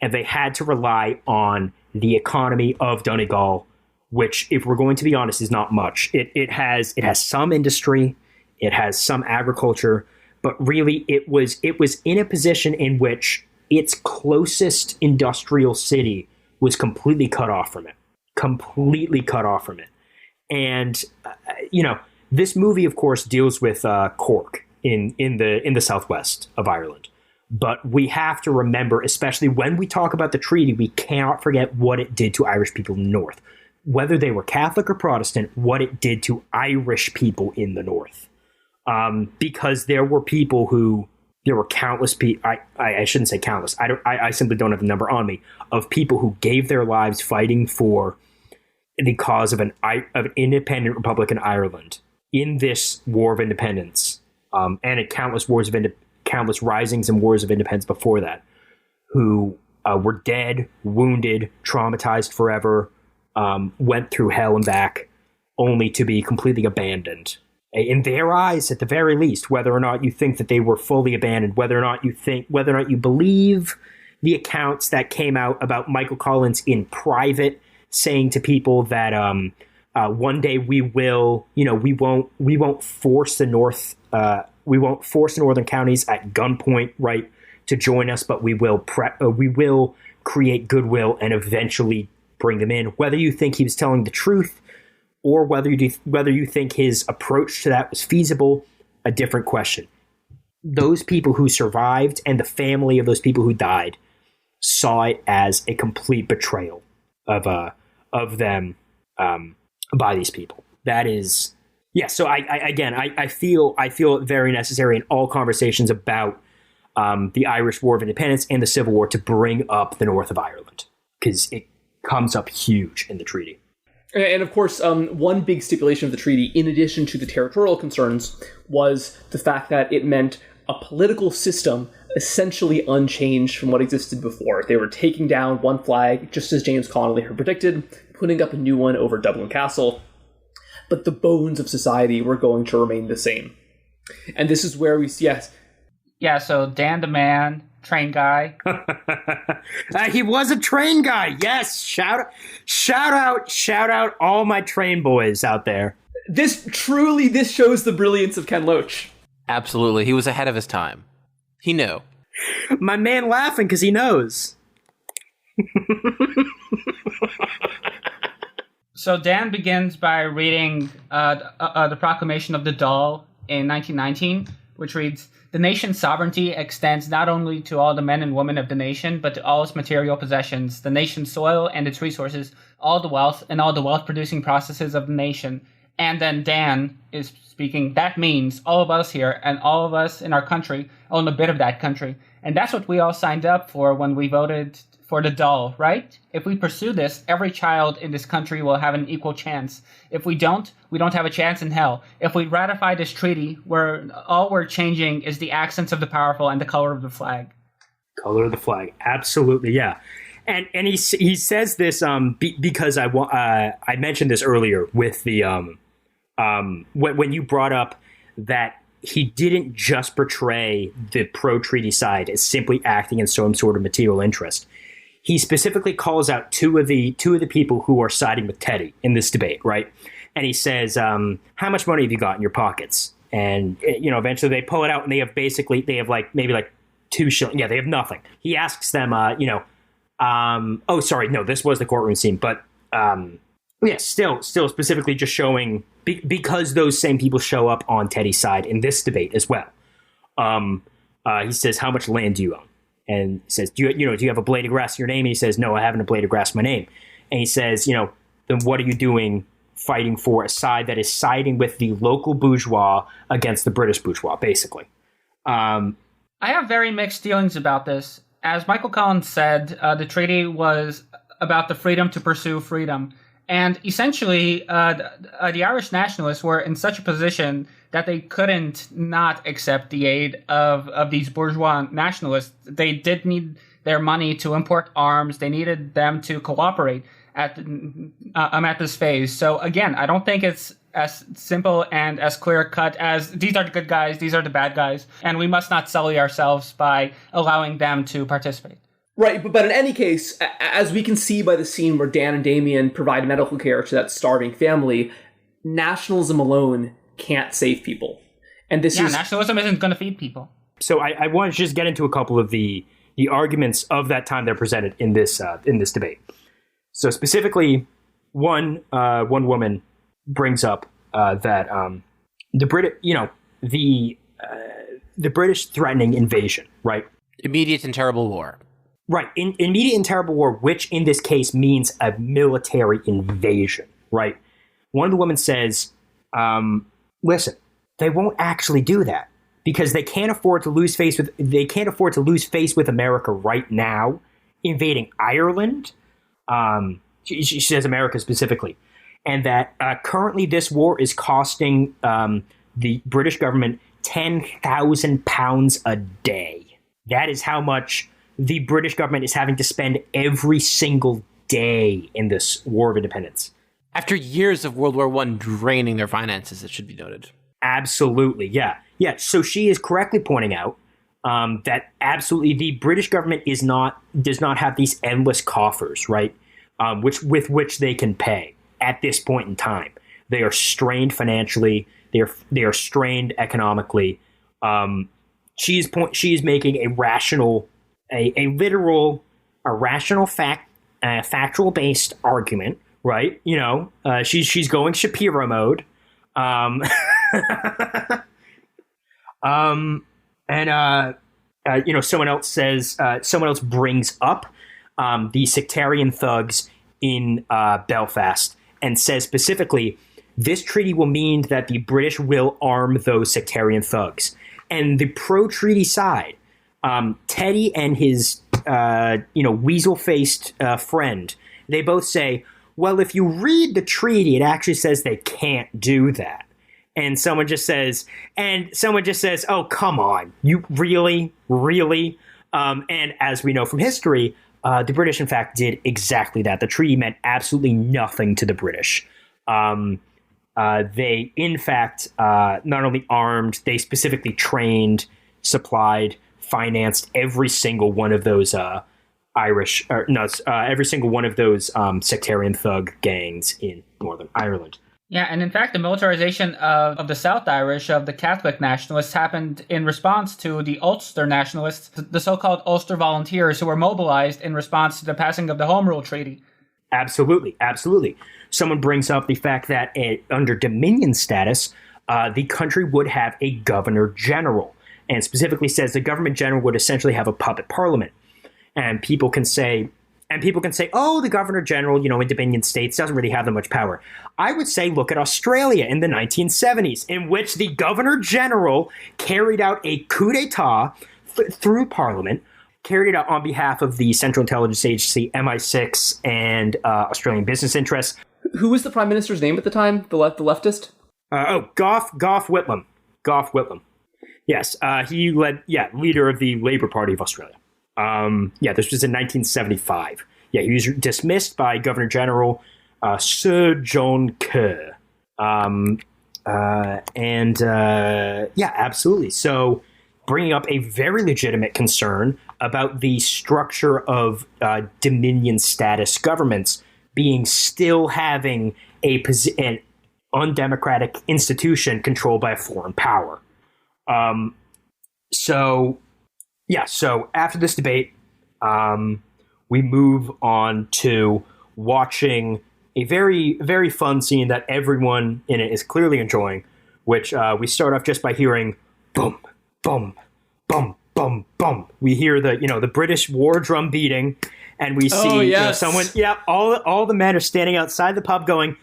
And they had to rely on the economy of Donegal, which, if we're going to be honest, is not much. It has some industry, it has some agriculture, but really it was in a position in which its closest industrial city was completely cut off from it. And this movie, of course, deals with Cork in the southwest of Ireland. But we have to remember, especially when we talk about the treaty, we cannot forget what it did to Irish people in the North. Whether they were Catholic or Protestant, what it did to Irish people in the North. Because there were countless people, I shouldn't say countless, I simply don't have the number on me, of people who gave their lives fighting for the cause of an independent republic in Ireland in this War of Independence, and in countless risings and wars of independence before that, who were dead, wounded, traumatized forever, went through hell and back, only to be completely abandoned. In their eyes, at the very least, whether or not you think that they were fully abandoned, whether or not you believe the accounts that came out about Michael Collins in private, saying to people that one day we won't force the northern counties at gunpoint, right, to join us, but we will create goodwill and eventually bring them in. Whether you think he was telling the truth or whether you think his approach to that was feasible, a different question. Those people who survived and the family of those people who died saw it as a complete betrayal of them by these people. That is, yeah. So I feel it very necessary in all conversations about the Irish War of Independence and the Civil War to bring up the North of Ireland, because it comes up huge in the treaty. And of course, one big stipulation of the treaty, in addition to the territorial concerns, was the fact that it meant a political system essentially unchanged from what existed before. They were taking down one flag, just as James Connolly had predicted, putting up a new one over Dublin Castle, but the bones of society were going to remain the same. And this is where we see, yes. Yeah, so Dan the man, train guy. He was a train guy. Yes. Shout out all my train boys out there. This shows the brilliance of Ken Loach. Absolutely. He was ahead of his time. He knew. My man laughing because he knows. So Dan begins by reading the Proclamation of the Dáil in 1919, which reads, "The nation's sovereignty extends not only to all the men and women of the nation, but to all its material possessions, the nation's soil and its resources, all the wealth and all the wealth-producing processes of the nation." And then Dan is speaking, "That means all of us here and all of us in our country own a bit of that country." And that's what we all signed up for when we voted for the Dáil, right? If we pursue this, every child in this country will have an equal chance. If we don't have a chance in hell. If we ratify this treaty, all we're changing is the accents of the powerful and the color of the flag. Color of the flag, absolutely, yeah. And he says this because I mentioned this earlier with the when you brought up that he didn't just portray the pro-treaty side as simply acting in some sort of material interest. He specifically calls out two of the people who are siding with Teddy in this debate, right? And he says, "How much money have you got in your pockets?" And eventually they pull it out, and they have maybe 2 shillings. Yeah, they have nothing. He asks them, oh, sorry, no, this was the courtroom scene, but still specifically just showing because those same people show up on Teddy's side in this debate as well. He says, "How much land do you own?" And says, do you have a blade of grass in your name? And he says, "No, I haven't a blade of grass in my name." And he says, then what are you doing fighting for a side that is siding with the local bourgeois against the British bourgeois, basically? I have very mixed feelings about this. As Michael Collins said, the treaty was about the freedom to pursue freedom. And essentially, the Irish nationalists were in such a position that they couldn't not accept the aid of these bourgeois nationalists. They did need their money to import arms. They needed them to cooperate at this phase. So again, I don't think it's as simple and as clear-cut as these are the good guys, these are the bad guys, and we must not sully ourselves by allowing them to participate. Right, but in any case, as we can see by the scene where Dan and Damien provide medical care to that starving family, nationalism alone can't save people. And nationalism isn't going to feed people. So I want to just get into a couple of the arguments of that time that are presented in this debate. So specifically, one woman brings up that the British threatening invasion, right? Immediate and terrible war. Right, immediate and terrible war, which in this case means a military invasion, right? One of the women says, "Listen, they won't actually do that because they can't afford to lose face with America right now, invading Ireland." She says America specifically, and that currently this war is costing the British government £10,000 a day. That is how much the British government is having to spend every single day in this War of Independence. After years of World War I draining their finances, it should be noted. Absolutely, yeah. Yeah, so she is correctly pointing out that absolutely the British government does not have these endless coffers, right, with which they can pay at this point in time. They are strained financially. They are strained economically. She is making a rational, factual based argument, right? She's going Shapiro mode. Someone else brings up the sectarian thugs in Belfast and says specifically, this treaty will mean that the British will arm those sectarian thugs. And the pro-treaty side, Teddy and his, weasel-faced friend, they both say, well, if you read the treaty, it actually says they can't do that. And someone just says, oh, come on, you really? And as we know from history, The British, in fact, did exactly that. The treaty meant absolutely nothing to the British. They, in fact, not only armed, they specifically trained, supplied, financed every single one of those every single one of those sectarian thug gangs in Northern Ireland. Yeah, and in fact, the militarization of the South Irish, of the Catholic nationalists, happened in response to the Ulster nationalists, the so-called Ulster volunteers, who were mobilized in response to the passing of the Home Rule Treaty. Absolutely, absolutely. Someone brings up the fact that under Dominion status, the country would have a governor general, and specifically says the government general would essentially have a puppet parliament. And people can say, oh, the governor general, in Dominion states doesn't really have that much power. I would say, look at Australia in the 1970s, in which the governor general carried out a coup d'etat through parliament, carried it out on behalf of the Central Intelligence Agency, MI6, and Australian business interests. Who was the prime minister's name at the time? The leftist? Gough Whitlam. Gough Whitlam. Yes, he led, leader of the Labour Party of Australia. This was in 1975. Yeah, he was dismissed by Governor General Sir John Kerr. Absolutely. So, bringing up a very legitimate concern about the structure of Dominion status governments still having an undemocratic institution controlled by a foreign power. So after this debate, we move on to watching a very, very fun scene that everyone in it is clearly enjoying, which we start off just by hearing boom, boom, boom, boom, boom. We hear the British war drum beating, and we see someone, all the men are standing outside the pub going,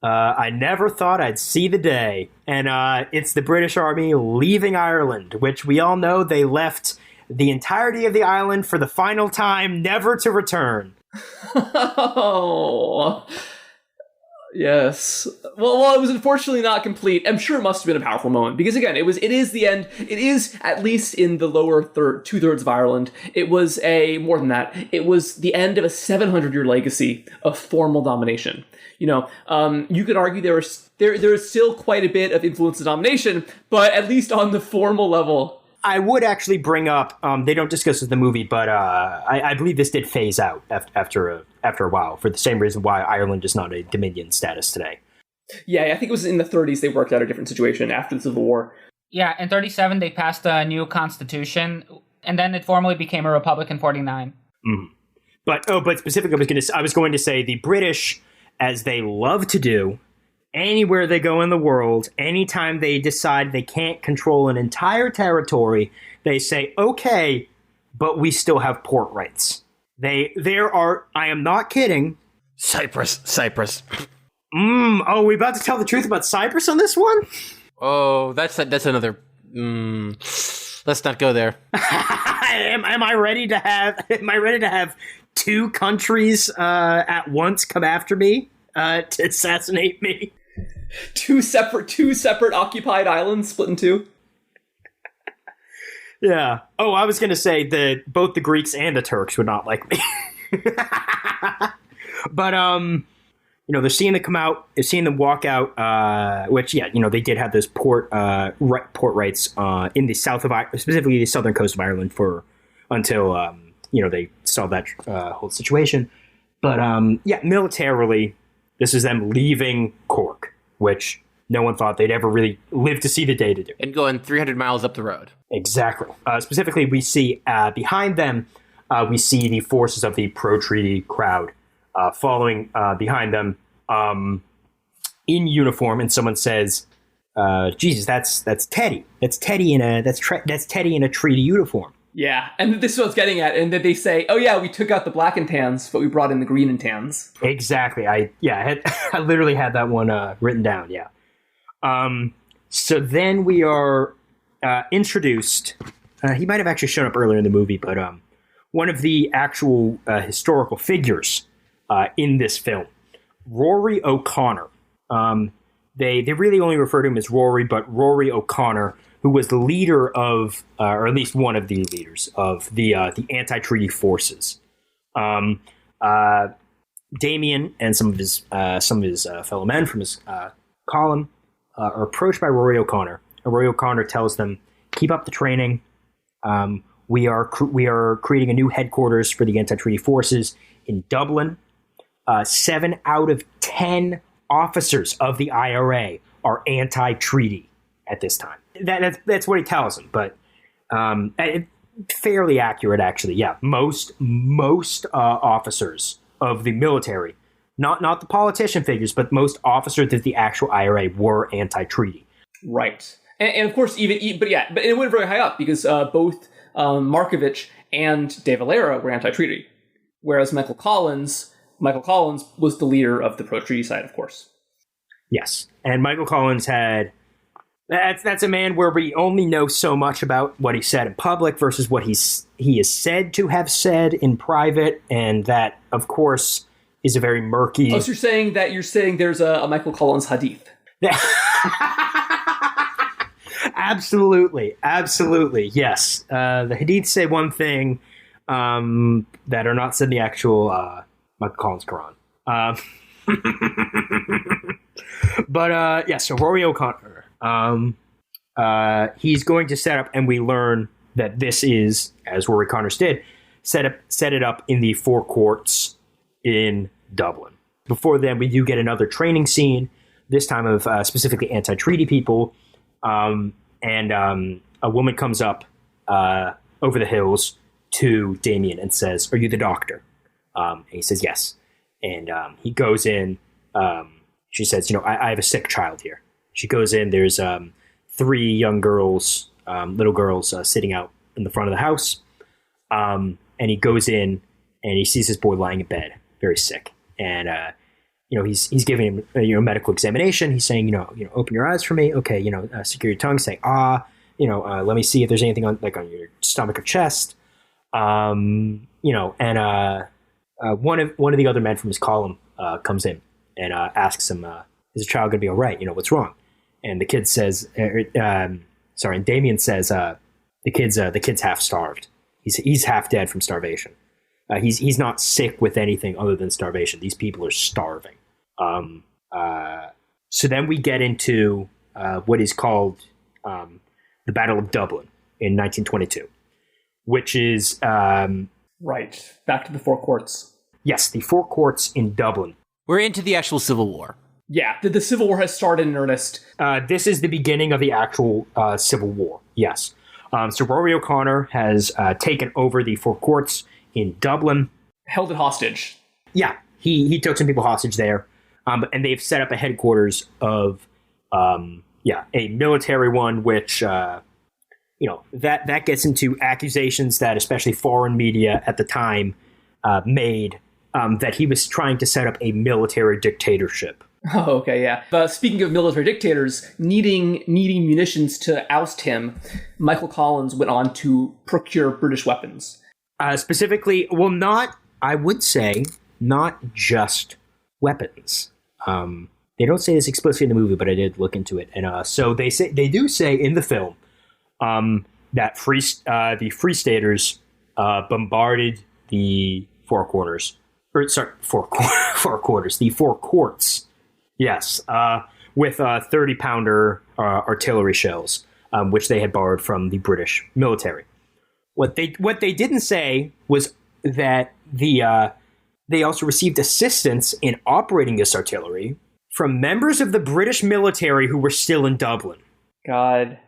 I never thought I'd see the day. And it's the British Army leaving Ireland, which we all know they left the entirety of the island for the final time, never to return. Oh, yes. Well, it was unfortunately not complete. I'm sure it must have been a powerful moment because, again, it is the end. It is, at least in the lower 2/3 of Ireland, it was more than that. It was the end of a 700-year legacy of formal domination. You could argue there is still quite a bit of influence and domination, but at least on the formal level. I would actually bring up, they don't discuss this in the movie, but I believe this did phase out after a while, for the same reason why Ireland is not a Dominion status today. Yeah, I think it was in the 30s they worked out a different situation after the Civil War. Yeah, in 37 they passed a new constitution, and then it formally became a republic in 49. Mm-hmm. But specifically, I was going to say the British, as they love to do, anywhere they go in the world, anytime they decide they can't control an entire territory, they say, okay, but we still have port rights. There are, I am not kidding. Cyprus. We about to tell the truth about Cyprus on this one? Oh, that's another, let's not go there. Am I ready to have two countries at once come after me to assassinate me? Two separate occupied islands split in two. Yeah. Oh, I was going to say that both the Greeks and the Turks would not like me. But they're seeing them come out, they're seeing them walk out. Which, they did have those port rights in the south of specifically the southern coast of Ireland until they solved that whole situation. But militarily, this is them leaving Cork, which no one thought they'd ever really live to see the day to do. And going 300 miles up the road. Exactly. Specifically, we see behind them, we see the forces of the pro-treaty crowd following behind them in uniform. And someone says, Jesus, that's Teddy. That's Teddy in a treaty uniform. Yeah, and this is what I was getting at, and then they say, oh yeah, we took out the black and tans, but we brought in the green and tans. Exactly. I literally had that one written down, yeah. So then we are introduced, he might have actually shown up earlier in the movie, but one of the actual historical figures in this film, Rory O'Connor. They really only refer to him as Rory, but Rory O'Connor, who was the leader of, or at least one of the leaders of the anti-treaty forces. Damien and some of his fellow men from his column are approached by Rory O'Connor. And Rory O'Connor tells them, "Keep up the training. We are creating a new headquarters for the anti-treaty forces in Dublin. 7 out of 10 officers of the IRA are anti-treaty at this time." That's what he tells them, but fairly accurate, actually. Yeah, most officers of the military, not the politician figures, but most officers of the actual IRA were anti-treaty. Right, and of course, but it went very high up because both Markovich and De Valera were anti-treaty, whereas Michael Collins was the leader of the pro-treaty side, of course. Yes, and Michael Collins that's a man where we only know so much about what he said in public versus what he is said to have said in private, and that, of course, is a very murky. Oh, so you're saying there's a Michael Collins hadith. Absolutely, yes. The hadiths say one thing that are not said in the actual Michael Collins Quran. But so Rory O'Connor, he's going to set up, and we learn that this is, as Rory Connors did, set it up in the Four Courts in Dublin. Before then, we do get another training scene, this time of specifically anti-treaty people, and a woman comes up over the hills to Damien and says, "Are you the doctor?" And he says, "Yes." And he goes in. She says, I have a sick child here." She goes in. There's 3 young girls, little girls, sitting out in the front of the house. And he goes in and he sees his boy lying in bed, very sick. And he's giving him a medical examination. He's saying, open your eyes for me. Okay, secure your tongue. Say let me see if there's anything on your stomach or chest. And one of the other men from his column comes in and asks him, "Is the child going to be all right? What's wrong?" And the kid says, and Damien says, the kid's half starved. He's half dead from starvation. He's not sick with anything other than starvation. These people are starving. So then we get into what is called the Battle of Dublin in 1922, which is right. Back to the Four Courts. Yes, the Four Courts in Dublin. We're into the actual Civil War. Yeah, the Civil War has started in earnest. This is the beginning of the actual Civil War, yes. So Rory O'Connor has taken over the Four Courts in Dublin. Held it hostage. Yeah, he took some people hostage there. And they've set up a headquarters of, a military one, which, that gets into accusations that especially foreign media at the time made, that he was trying to set up a military dictatorship. Oh, okay, yeah. But speaking of military dictators, needing munitions to oust him, Michael Collins went on to procure British weapons. Specifically, I would say, not just weapons. They don't say this explicitly in the movie, but I did look into it. And so they do say in the film that the Free Staters bombarded the Four Quarters. The Four Courts. Yes, with 30-pounder artillery shells, which they had borrowed from the British military. What they didn't say was that they also received assistance in operating this artillery from members of the British military who were still in Dublin. God,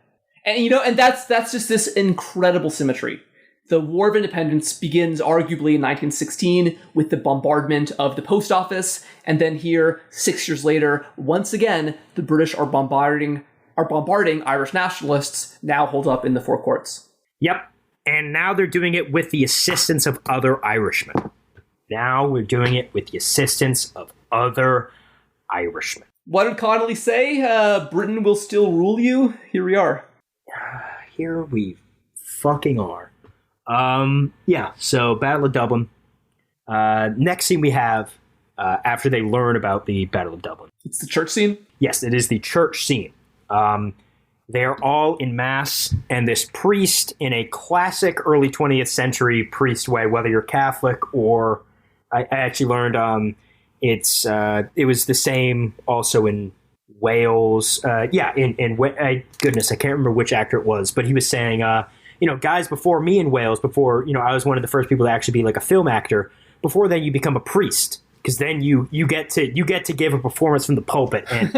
and that's just this incredible symmetry. The War of Independence begins arguably in 1916 with the bombardment of the post office, and then here, 6 years later, once again, the British are bombarding Irish nationalists, now holed up in the Four Courts. Yep, and now they're doing it with the assistance of other Irishmen. Now we're doing it with the assistance of other Irishmen. What did Connolly say? Britain will still rule you? Here we are. Here we fucking are. So Battle of Dublin. Next scene we have, after they learn about the Battle of Dublin. It's the church scene? Yes, it is the church scene. They're all in mass, and this priest, in a classic early 20th century priest way, whether you're Catholic or I actually learned it was the same also in Wales. Goodness, I can't remember which actor it was, but he was saying, guys, before me in Wales, before, I was one of the first people to actually be like a film actor. Before then, you become a priest. Because then you get to give a performance from the pulpit, and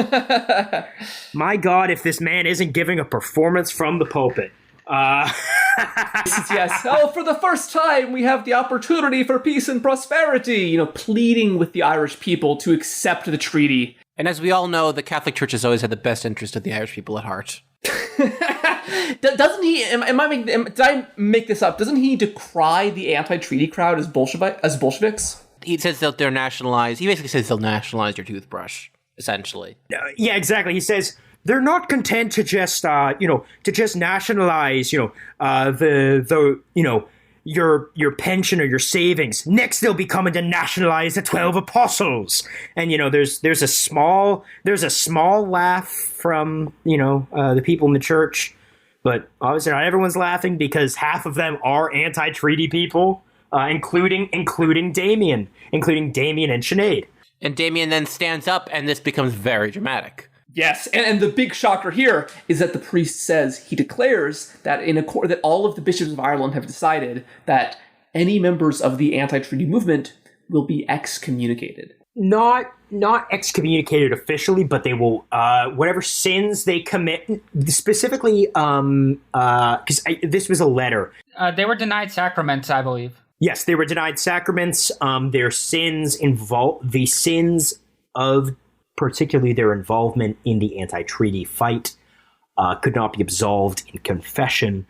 my God, if this man isn't giving a performance from the pulpit, yes. Oh, for the first time, we have the opportunity for peace and prosperity. Pleading with the Irish people to accept the treaty. And as we all know, the Catholic Church has always had the best interest of the Irish people at heart. Doesn't he? Did I make this up? Doesn't he decry the anti-treaty crowd as Bolsheviks? He says that they're nationalized. He basically says they'll nationalize your toothbrush, essentially. Yeah, exactly. He says they're not content to just nationalize, your pension or your savings. Next, they'll be coming to nationalize the 12 apostles. And there's a small laugh from the people in the church, but obviously not everyone's laughing because half of them are anti-treaty people. Including Damien and Sinead. And Damien then stands up, and this becomes very dramatic. Yes, and the big shocker here is that the priest declares that that all of the bishops of Ireland have decided that any members of the anti-treaty movement will be excommunicated. Not excommunicated officially, but they will whatever sins they commit. Specifically, because this was a letter. They were denied sacraments, I believe. Yes, they were denied sacraments. Their sins the sins of particularly their involvement in the anti-treaty fight could not be absolved in confession.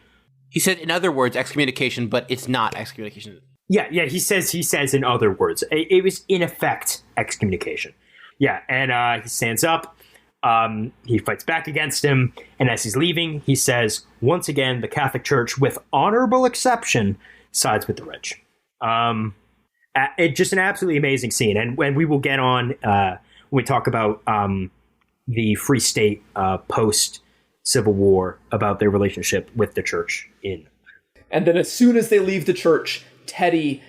He said, in other words, excommunication, but it's not excommunication. Yeah. He says in other words, it was in effect excommunication. Yeah, and he stands up. He fights back against him, and as he's leaving, he says, once again, the Catholic Church, with honorable exception, sides with the rich. It's just an absolutely amazing scene, and when we will get on when we talk about the Free State post Civil War, about their relationship with the church in. And then as soon as they leave the church, Teddy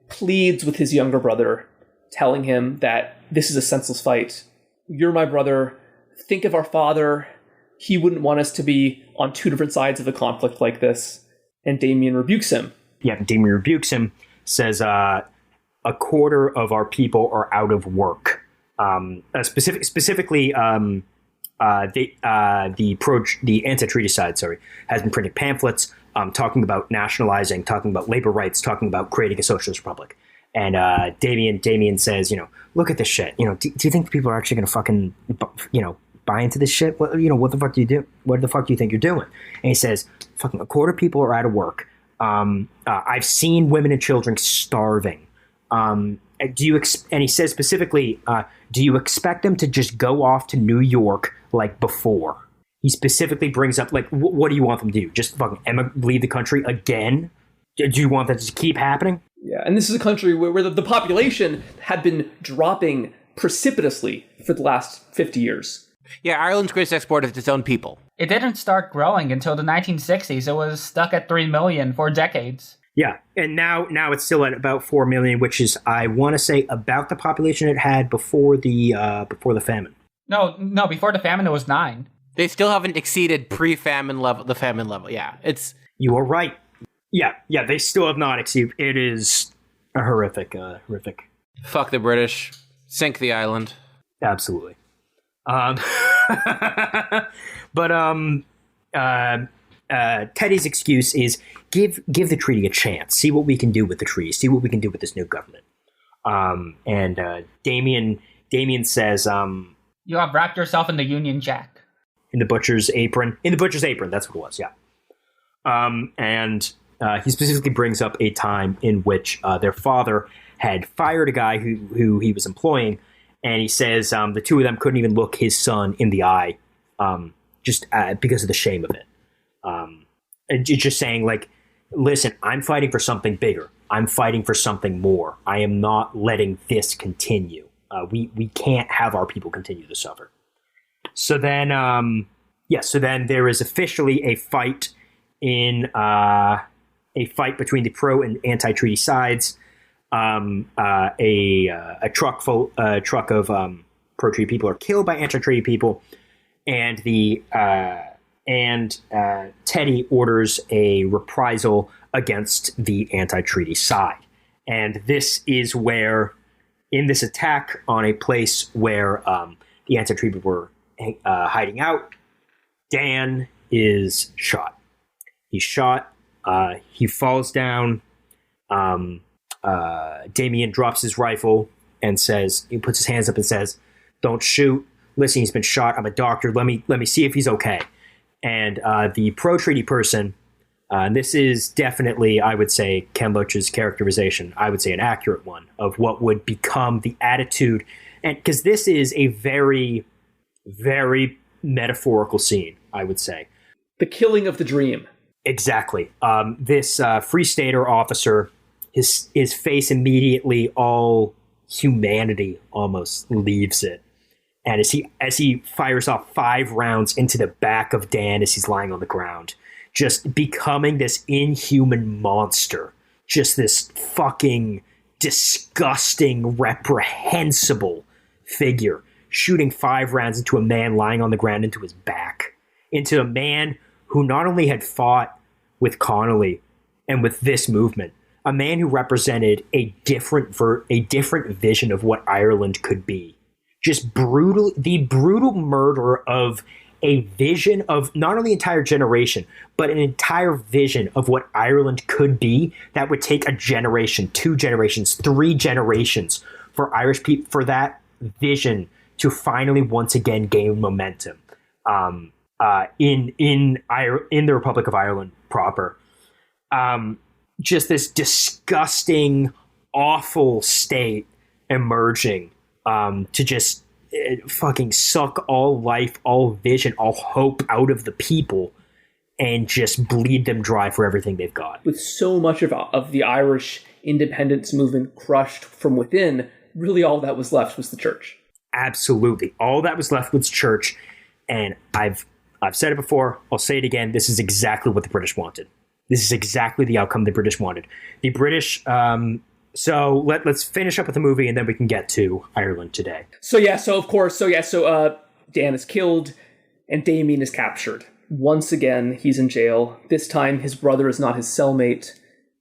pleads with his younger brother, telling him that this is a senseless fight. You're my brother. Think of our father. He wouldn't want us to be on two different sides of the conflict like this. And Damien rebukes him. Yeah, Damien rebukes him, says a quarter of our people are out of work. Specifically, the anti-treaty side, has been printing pamphlets talking about nationalizing, talking about labor rights, talking about creating a socialist republic. And Damien says, look at this shit. Do you think people are actually going to fucking, buy into this shit? What the fuck do you do? What the fuck do you think you're doing? And he says, fucking a quarter of people are out of work. I've seen women and children starving. And he says specifically, do you expect them to just go off to New York like before? He specifically brings up, like, what do you want them to do? Just fucking leave the country again? Do you want that to just keep happening? Yeah, and this is a country where the population had been dropping precipitously for the last 50 years. Yeah, Ireland's greatest export is its own people. It didn't start growing until the 1960s. It was stuck at 3 million for decades. Yeah, and now it's still at about 4 million, which is, I want to say, about the population it had before the famine. No, before the famine it was 9. They still haven't exceeded pre-famine level, the famine level. Yeah, it's. You are right. Yeah, they still have not exceeded. It is a horrific. Fuck the British. Sink the island. Absolutely. But Teddy's excuse is give the treaty a chance. See what we can do with the treaty. See what we can do with this new government. And Damien says, you have wrapped yourself in the Union Jack. In the butcher's apron. That's what it was. Yeah. And he specifically brings up a time in which their father had fired a guy who he was employing, and he says the two of them couldn't even look his son in the eye, just because of the shame of it. And just saying, like, listen, I'm fighting for something bigger. I'm fighting for something more. I am not letting this continue. We can't have our people continue to suffer. So then, So then there is officially a fight between the pro and anti-treaty sides. A truck of pro-treaty people are killed by anti-treaty people, and Teddy orders a reprisal against the anti-treaty side. And this is where, in this attack on a place where the anti-treaty people were hiding out, Dan is shot. He's shot. He falls down. Damien drops his rifle and says, he puts his hands up and says, "Don't shoot. Listen, he's been shot. I'm a doctor. Let me see if he's okay." And the pro-treaty person, and this is definitely, I would say, Ken Loach's characterization, I would say an accurate one, of what would become the attitude. And because this is a very, very metaphorical scene, I would say. The killing of the dream. Exactly. This Free Stater officer, his face immediately, all humanity almost leaves it. And as he fires off 5 rounds into the back of Dan as he's lying on the ground, just becoming this inhuman monster, just this fucking disgusting, reprehensible figure, shooting 5 rounds into a man lying on the ground, into his back, into a man who not only had fought with Connolly and with this movement, a man who represented a different vision of what Ireland could be. Just the brutal murder of a vision of not only an entire generation, but an entire vision of what Ireland could be that would take a generation, 2 generations, 3 generations for Irish people, for that vision to finally once again gain momentum in the Republic of Ireland proper. Just this disgusting, awful state emerging to just fucking suck all life, all vision, all hope out of the people and just bleed them dry for everything they've got. With so much of the Irish independence movement crushed from within, really all that was left was the church. Absolutely. All that was left was church. And I've said it before, I'll say it again, this is exactly what the British wanted. This is exactly the outcome the British wanted. The British... So let's finish up with the movie, and then we can get to Ireland today. Dan is killed, and Damien is captured. Once again, he's in jail. This time, his brother is not his cellmate.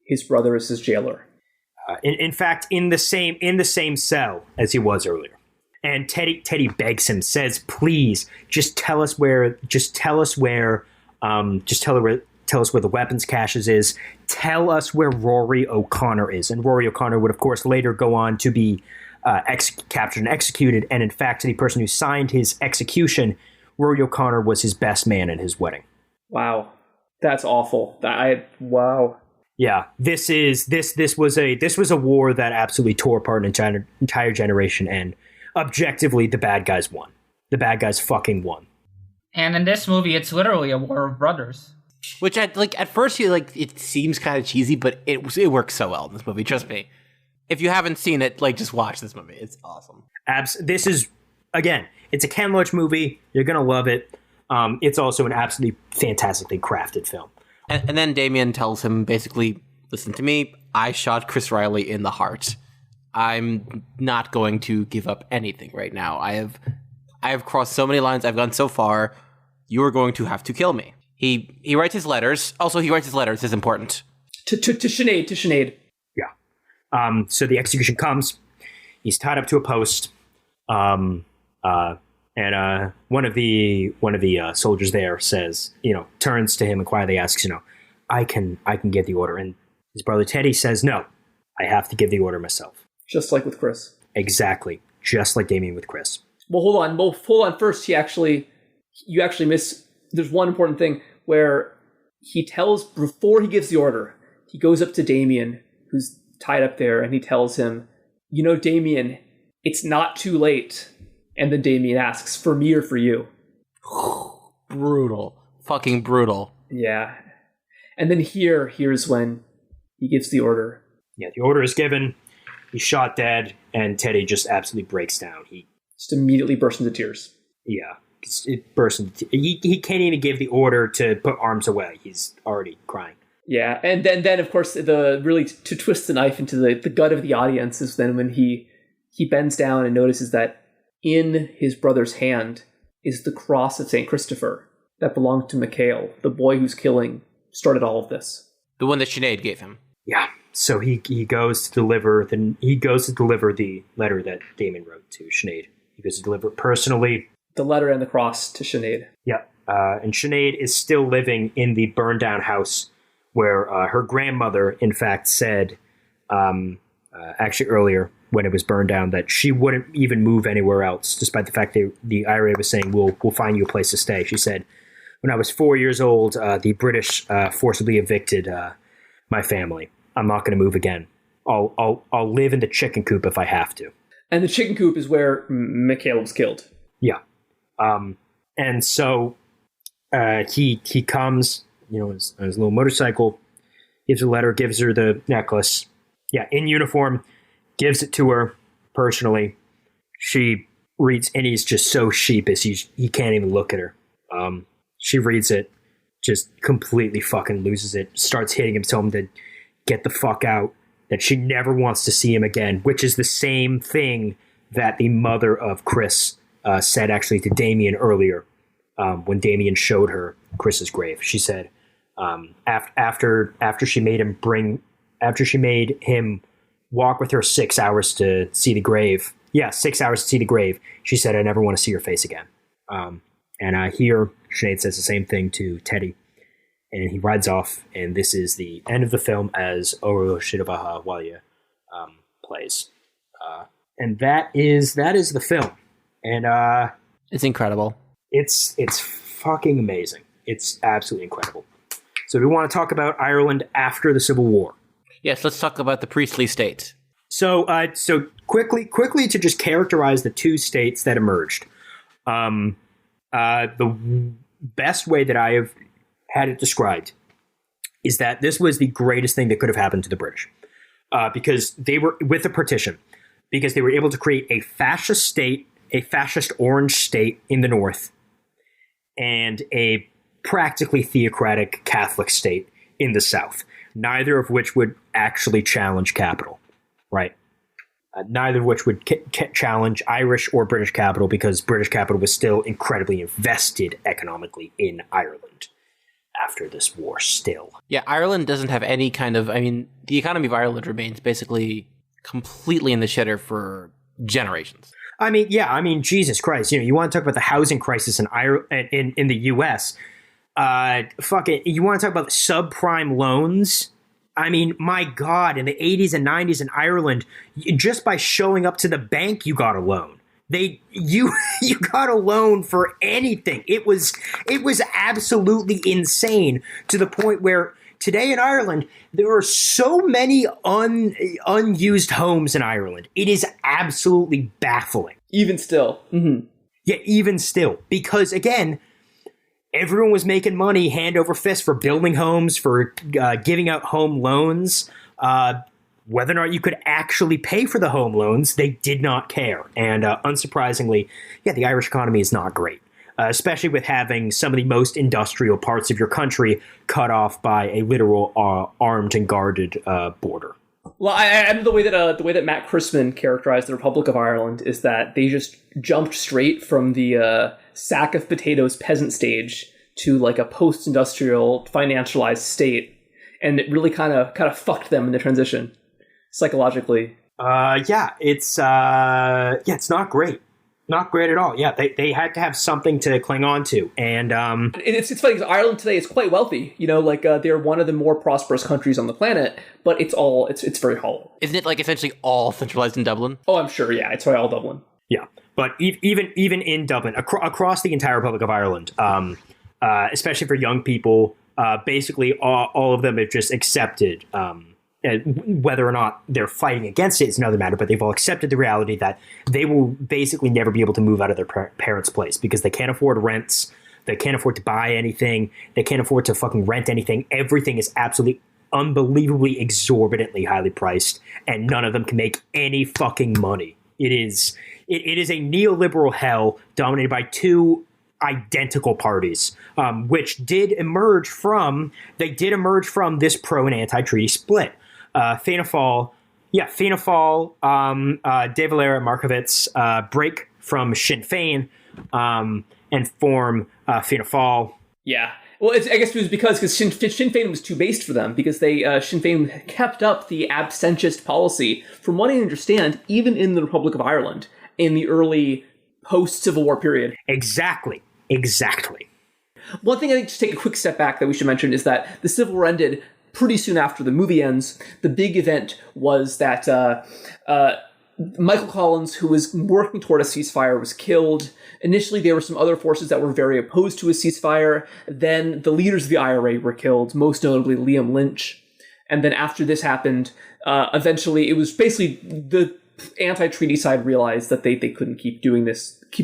His brother is his jailer. In fact, in the same cell as he was earlier. And Teddy begs him, says, "Please, just tell us where the weapons caches is. Tell us where Rory O'Connor is." And Rory O'Connor would, of course, later go on to be captured and executed. And in fact, the person who signed his execution, Rory O'Connor, was his best man at his wedding. Wow, that's awful. Wow. Yeah, this was a war that absolutely tore apart an entire generation, and objectively, the bad guys won. The bad guys fucking won. And in this movie, it's literally a war of brothers. Which at first it seems kind of cheesy, but it works so well in this movie. Trust me. If you haven't seen it, just watch this movie. It's awesome. This is, again, it's a Ken Loach movie. You're gonna love it. It's also an absolutely fantastically crafted film. And then Damien tells him basically, "Listen to me. I shot Chris Riley in the heart. I'm not going to give up anything right now. I have crossed so many lines. I've gone so far. You are going to have to kill me." He writes his letters. Also, he writes his letters. It's important. To Sinead. Yeah. So the execution comes. He's tied up to a post. And one of the soldiers there says, turns to him and quietly asks, I can give the order. And his brother Teddy says, "No, I have to give the order myself." Just like with Chris. Exactly. Just like Damien with Chris. Well, hold on. First, you actually miss. There's one important thing where he tells, before he gives the order, he goes up to Damien, who's tied up there, and he tells him, Damien, it's not too late. And then Damien asks, "For me or for you?" Brutal. Fucking brutal. Yeah. And then here's when he gives the order. Yeah, the order is given. He's shot dead, and Teddy just absolutely breaks down. He just immediately bursts into tears. Yeah. it bursts into he can't even give the order to put arms away. He's already crying. Yeah, and then of course the really to twist the knife into the gut of the audience is then when he bends down and notices that in his brother's hand is the cross of St. Christopher that belonged to Mikhail, the boy whose killing started all of this. The one that Sinead gave him. Yeah. So he goes to deliver the letter that Damon wrote to Sinead. He goes to deliver it personally. The letter and the cross to Sinead. Yeah. And Sinead is still living in the burned down house where her grandmother, in fact, said, actually earlier when it was burned down, that she wouldn't even move anywhere else, despite the fact that the IRA was saying, we'll find you a place to stay. She said, when I was 4 years old, the British forcibly evicted my family. I'm not going to move again. I'll live in the chicken coop if I have to. And the chicken coop is where Mikhail was killed. Yeah. And so he comes, on his little motorcycle, gives her a letter, gives her the necklace. Yeah, in uniform, gives it to her personally. She reads, and he's just so sheepish, he can't even look at her. She reads it, just completely fucking loses it, starts hitting him, telling him to get the fuck out, that she never wants to see him again, which is the same thing that the mother of Chris said actually to Damien earlier, when Damien showed her Chris's grave. She said, after she made him walk with her 6 hours to see the grave. Yeah, 6 hours to see the grave. She said, I never want to see your face again. And here, Sinead says the same thing to Teddy. And he rides off, and this is the end of the film as Oro Shiravaha Walya plays. And that is the film. And it's incredible. It's fucking amazing. It's absolutely incredible. So we want to talk about Ireland after the Civil War. Yes, let's talk about the priestly state. So quickly to just characterize the two states that emerged. The best way that I have had it described is that this was the greatest thing that could have happened to the British, because they were with the partition, because they were able to create a fascist state, a fascist orange state in the north, and a practically theocratic Catholic state in the south, neither of which would actually challenge capital, right? Neither of which would challenge Irish or British capital, because British capital was still incredibly invested economically in Ireland after this war still. Yeah, Ireland doesn't have any kind of, the economy of Ireland remains basically completely in the shitter for generations. Jesus Christ, you want to talk about the housing crisis in in the US. You want to talk about subprime loans? My God, in the 80s and 90s in Ireland, just by showing up to the bank, you got a loan. You got a loan for anything. It was absolutely insane, to the point where today in Ireland, there are so many unused homes in Ireland. It is absolutely baffling. Even still. Mm-hmm. Yeah, even still. Because, again, everyone was making money hand over fist for building homes, for giving out home loans. Whether or not you could actually pay for the home loans, they did not care. And unsurprisingly, the Irish economy is not great, especially with having some of the most industrial parts of your country cut off by a literal armed and guarded border. Well, I the way that Matt Christman characterized the Republic of Ireland is that they just jumped straight from the sack of potatoes peasant stage to like a post-industrial financialized state, and it really kind of fucked them in the transition psychologically. It's not great. Not great at all. Yeah, they had to have something to cling on to. And it's funny because Ireland today is quite wealthy. They're one of the more prosperous countries on the planet, but it's very hollow. Isn't it like essentially all centralized in Dublin? Oh, I'm sure. Yeah, it's probably all Dublin. Yeah, but even in Dublin, across the entire Republic of Ireland, especially for young people, basically all of them have just accepted. Whether or not they're fighting against it is another matter, but they've all accepted the reality that they will basically never be able to move out of their parents' place because they can't afford rents, they can't afford to buy anything, they can't afford to fucking rent anything. Everything is absolutely unbelievably exorbitantly highly priced, and none of them can make any fucking money. It is a neoliberal hell dominated by two identical parties, which did emerge from this pro and anti-treaty split. Fianna Fáil, De Valera and Markovits break from Sinn Féin and form Fianna Fáil. Yeah. Well, I guess it was because Sinn Féin was too based for them, because Sinn Féin kept up the absentist policy, from what I understand, even in the Republic of Ireland in the early post-Civil War period. Exactly. One thing I think to take a quick step back that we should mention is that the Civil War ended pretty soon after the movie ends. The big event was that Michael Collins, who was working toward a ceasefire, was killed. Initially, there were some other forces that were very opposed to a ceasefire. Then the leaders of the IRA were killed, most notably Liam Lynch. And then after this happened, eventually it was basically the anti-treaty side realized that they couldn't keep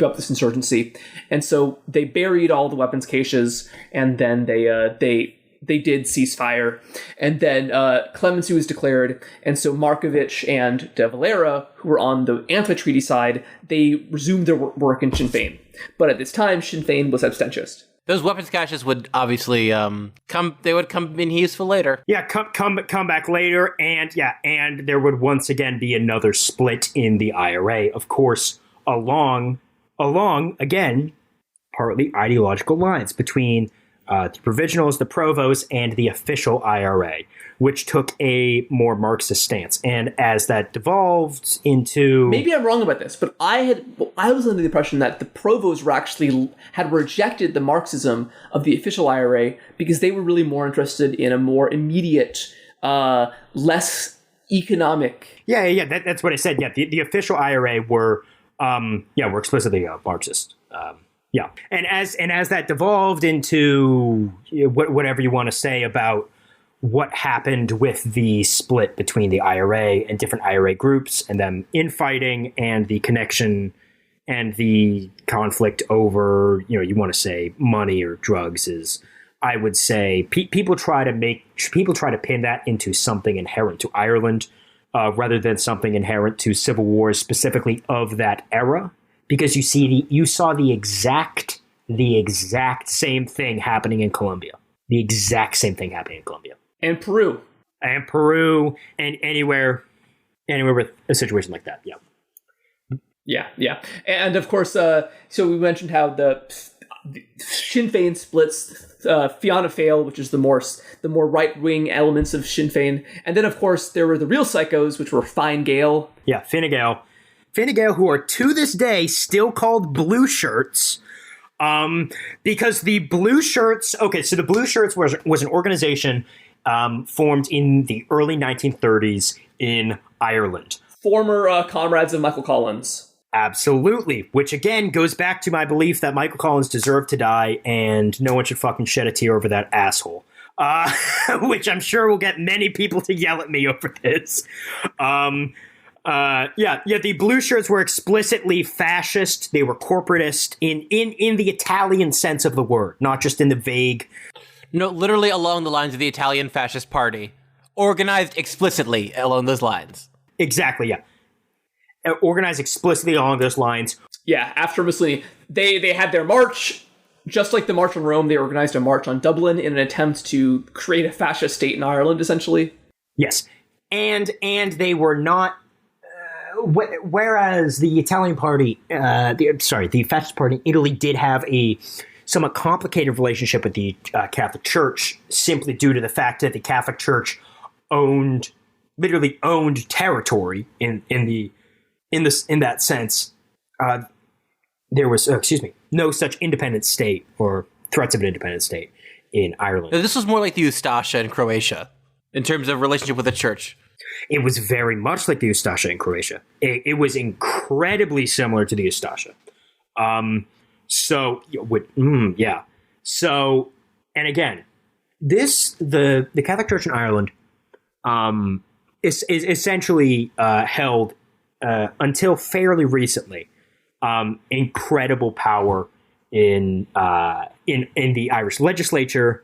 up this insurgency. And so they buried all the weapons caches, and then they did ceasefire, and then clemency was declared, and so Markovich and De Valera, who were on the anti-treaty side, they resumed their work in Sinn Féin. But at this time, Sinn Féin was abstentist. Those weapons caches would obviously come in useful later. Yeah, come back later, and there would once again be another split in the IRA, of course, along again, partly ideological lines between the Provisionals, the Provos, and the official IRA, which took a more Marxist stance. And as that devolved into... Maybe I'm wrong about this, but I was under the impression that the Provos had rejected the Marxism of the official IRA because they were really more interested in a more immediate, less economic... Yeah, that's what I said. Yeah, the official IRA were explicitly Marxist. Yeah, and as that devolved into whatever you want to say about what happened with the split between the IRA and different IRA groups, and them infighting, and the connection and the conflict over, you want to say money or drugs, is, I would say, people try to pin that into something inherent to Ireland, rather than something inherent to civil wars specifically of that era. Because you saw the exact same thing happening in Colombia. The exact same thing happening in Colombia. And Peru. And anywhere with a situation like that, yeah. Yeah. And of course, so we mentioned how the Sinn Féin splits, Fianna Fáil, which is the more right-wing elements of Sinn Féin. And then, of course, there were the real psychos, which were Fine Gael. Yeah, Fine Gael, who are to this day still called Blue Shirts, because the Blue Shirts... Okay, so the Blue Shirts was an organization formed in the early 1930s in Ireland. Former comrades of Michael Collins. Absolutely, which again goes back to my belief that Michael Collins deserved to die and no one should fucking shed a tear over that asshole. Which I'm sure will get many people to yell at me over this. The Blue Shirts were explicitly fascist. They were corporatist in the Italian sense of the word, not just in the vague. No, literally along the lines of the Italian Fascist Party. Organized explicitly along those lines. Exactly, yeah. Organized explicitly along those lines. Yeah, after Mussolini, they had their march. Just like the March on Rome, they organized a march on Dublin in an attempt to create a fascist state in Ireland, essentially. Yes. And they were not... whereas the Italian party, the fascist party in Italy did have a somewhat complicated relationship with the Catholic Church, simply due to the fact that the Catholic Church literally owned territory in that sense. There was, no such independent state or threats of an independent state in Ireland. Now, this was more like the Ustasha in Croatia in terms of relationship with the church. It was very much like the Ustasha in Croatia. It was incredibly similar to the Ustasha. So, and again, the Catholic Church in Ireland is essentially held until fairly recently incredible power in the Irish legislature,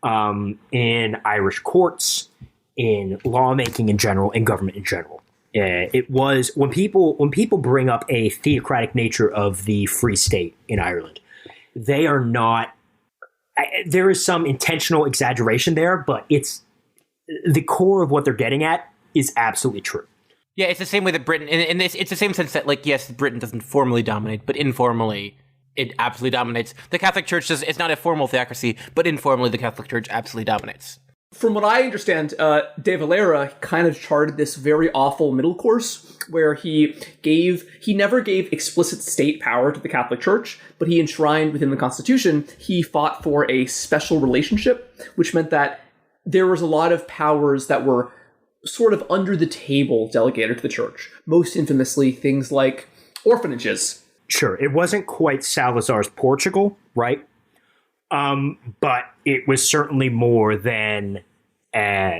in Irish courts, in lawmaking in general, in government in general. It was when people bring up a theocratic nature of the Free State in Ireland, they are not. There is some intentional exaggeration there, but it's the core of what they're getting at is absolutely true. Yeah, it's the same way that Britain, in this, it's the same sense that, like, yes, Britain doesn't formally dominate, but informally, it absolutely dominates. The Catholic Church it's not a formal theocracy, but informally, the Catholic Church absolutely dominates. From what I understand, De Valera kind of charted this very awful middle course where he never gave explicit state power to the Catholic Church, but he enshrined within the Constitution, he fought for a special relationship, which meant that there was a lot of powers that were sort of under the table delegated to the church. Most infamously, things like orphanages. Sure, it wasn't quite Salazar's Portugal, right? But it was certainly more than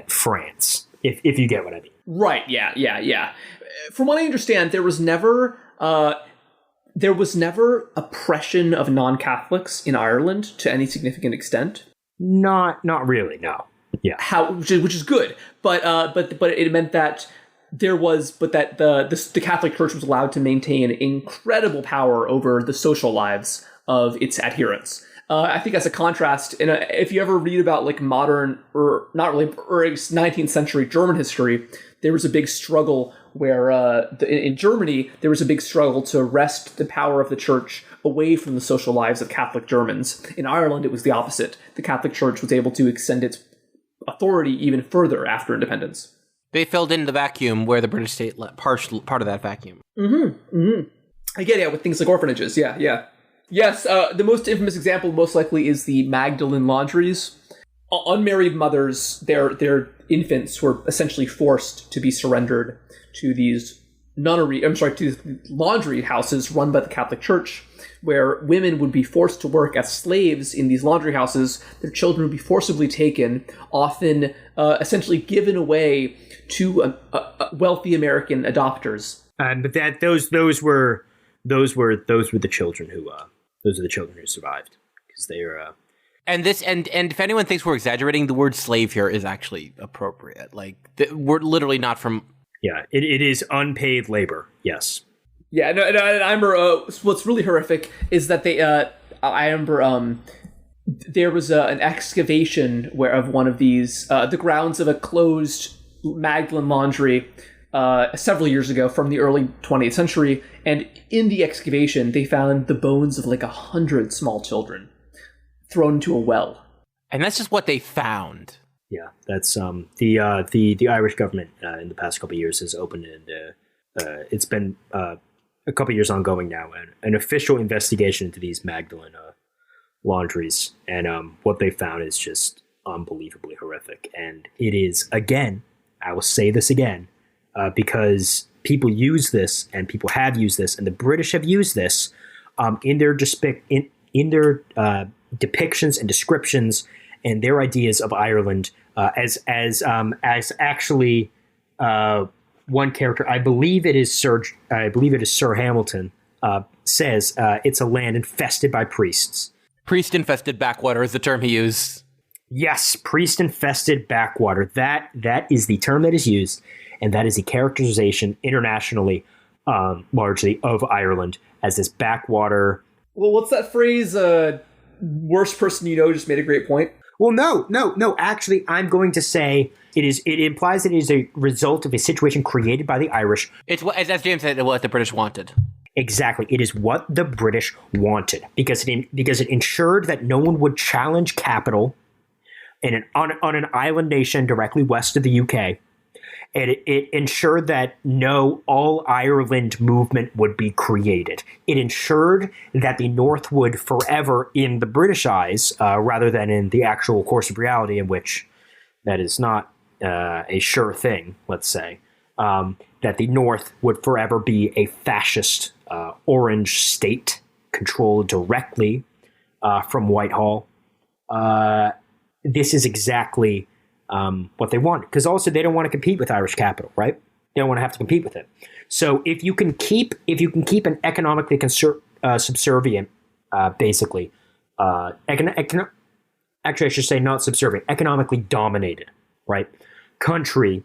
France, if you get what I mean. Right, yeah. From what I understand, there was never oppression of non-Catholics in Ireland to any significant extent. Not really, no. Yeah, which is good, but it meant that the Catholic Church was allowed to maintain incredible power over the social lives of its adherents. I think as a contrast, if you ever read about like modern or not really or 19th century German history, there was a big struggle where in Germany there was a big struggle to wrest the power of the church away from the social lives of Catholic Germans. In Ireland, it was the opposite. The Catholic Church was able to extend its authority even further after independence. They filled in the vacuum where the British state let part of that vacuum. Again, with things like orphanages, yeah. Yes, the most infamous example most likely is the Magdalen laundries. Unmarried mothers, their infants were essentially forced to be surrendered to these laundry houses run by the Catholic Church, where women would be forced to work as slaves in these laundry houses. Their children would be forcibly taken, often essentially given away to wealthy American adopters. But those were the children who survived, because they are. And if anyone thinks we're exaggerating, the word slave here is actually appropriate. Like we're literally not from. Yeah, it is unpaid labor. Yes. Yeah, no, and I remember what's really horrific is that I remember there was an excavation of one of these, the grounds of a closed Magdalen laundry several years ago from the early 20th century, and in the excavation they found the bones of like 100 small children thrown into a well. And that's just what they found. Yeah, that's the Irish government in the past couple of years has opened it's been a couple of years ongoing now, an official investigation into these Magdalen laundries, and what they found is just unbelievably horrific. And it is, again, I will say this again, because people use this, and people have used this, and the British have used this in their depictions and descriptions and their ideas of Ireland as actually. One character, I believe it is Sir Hamilton, says it's a land infested by priests. Priest-infested backwater is the term he used. Yes, priest-infested backwater. That is the term that is used, and that is the characterization internationally, largely, of Ireland as this backwater. Well, what's that phrase? Worst person you know just made a great point. Well, no. Actually, I'm going to say it implies that it is a result of a situation created by the Irish. It's what, as James said, what the British wanted. Exactly. It is what the British wanted because it ensured that no one would challenge capital on an island nation directly west of the UK. And it ensured that no all-Ireland movement would be created. It ensured that the North would forever, in the British eyes, rather than in the actual course of reality, in which that is not a sure thing, let's say, that the North would forever be a fascist orange state controlled directly from Whitehall. This is exactly what they want, because also they don't want to compete with Irish capital, right? They don't want to have to compete with it. So if you can keep an economically subservient, basically, actually I should say not subservient, economically dominated, right? Country,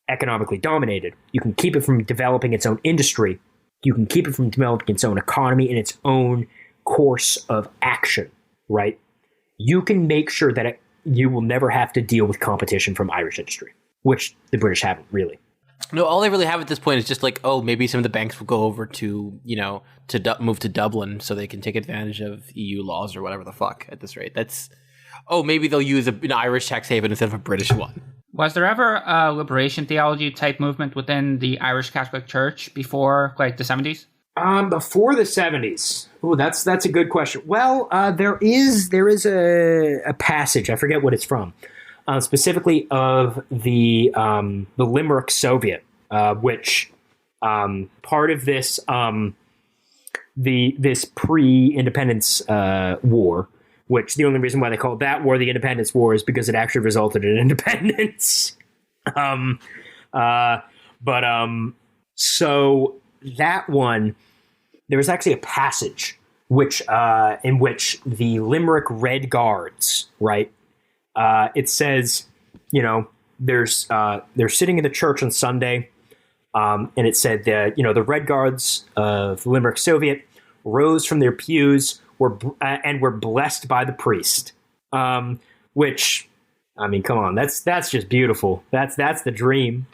economically dominated. You can keep it from developing its own industry. You can keep it from developing its own economy and its own course of action, right, you can make sure that you will never have to deal with competition from Irish industry, which the British haven't really. No, all they really have at this point is just like, oh, maybe some of the banks will go over to, move to Dublin so they can take advantage of EU laws or whatever the fuck at this rate. Maybe they'll use an Irish tax haven instead of a British one. Was there ever a liberation theology type movement within the Irish Catholic Church before, like, the 70s? Before the 70s. Oh, that's a good question. Well, there is a passage, I forget what it's from, specifically of the Limerick Soviet, which part of this this pre-independence war, which the only reason why they called that war the Independence War is because it actually resulted in independence. So that one, there was actually a passage in which the Limerick Red Guards, right? It says, they're sitting in the church on Sunday, and it said that, the Red Guards of the Limerick Soviet rose from their pews and were blessed by the priest. Which, I mean, come on, that's just beautiful. That's the dream.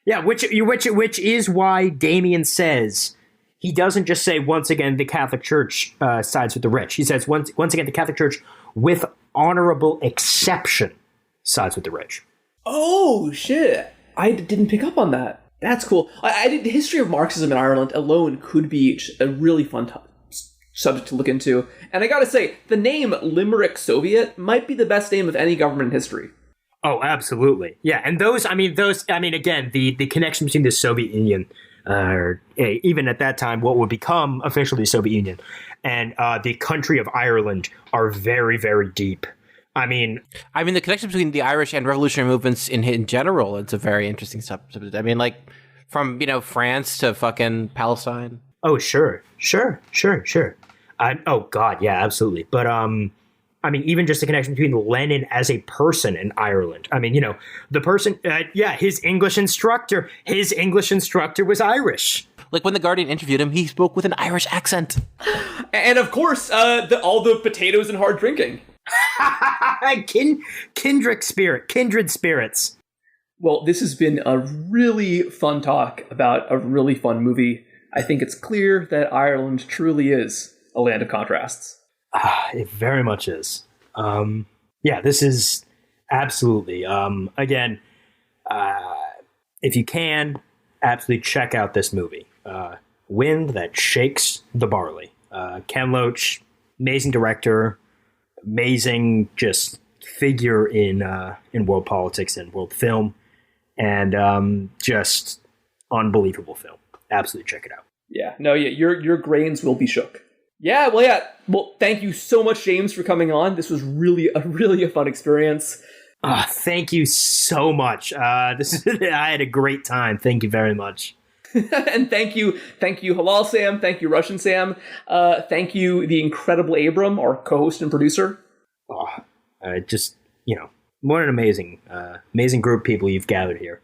Yeah, which is why Damien says he doesn't just say once again the Catholic Church sides with the rich. He says once again the Catholic Church, with honorable exception, sides with the rich. Oh shit! I didn't pick up on that. That's cool. I did. The history of Marxism in Ireland alone could be a really fun subject to look into. And I gotta say, the name Limerick Soviet might be the best name of any government in history. Oh, absolutely. Yeah, and again, the connection between the Soviet Union, even at that time, what would become officially the Soviet Union, and the country of Ireland are very, very deep. I mean, the connection between the Irish and revolutionary movements in general, it's a very interesting subject. I mean, like, from, France to fucking Palestine. Oh, sure. Oh, God, yeah, absolutely. But, even just the connection between Lenin as a person in Ireland. I mean, the person, his English instructor was Irish. Like, when The Guardian interviewed him, he spoke with an Irish accent. And, of course, all the potatoes and hard drinking. Kindred spirits. Well, this has been a really fun talk about a really fun movie. I think it's clear that Ireland truly is a land of contrasts. It very much is. This is absolutely. Again, if you can, absolutely check out this movie. Wind That Shakes the Barley. Ken Loach, amazing director, amazing just figure in world politics and world film, and just unbelievable film. Absolutely check it out. Your grains will be shook. Well, thank you so much, James, for coming on. This was really a fun experience. Thank you so much. I had a great time. Thank you very much. And thank you, Halal Sam. Thank you, Russian Sam. Thank you, the incredible Abram, our co-host and producer. What an amazing group of people you've gathered here.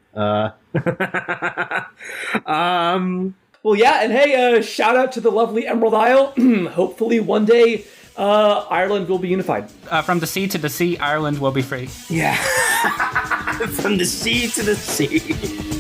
Well, yeah, and hey, shout out to the lovely Emerald Isle. Hopefully one day Ireland will be unified. From the sea to the sea, Ireland will be free. Yeah. From the sea to the sea.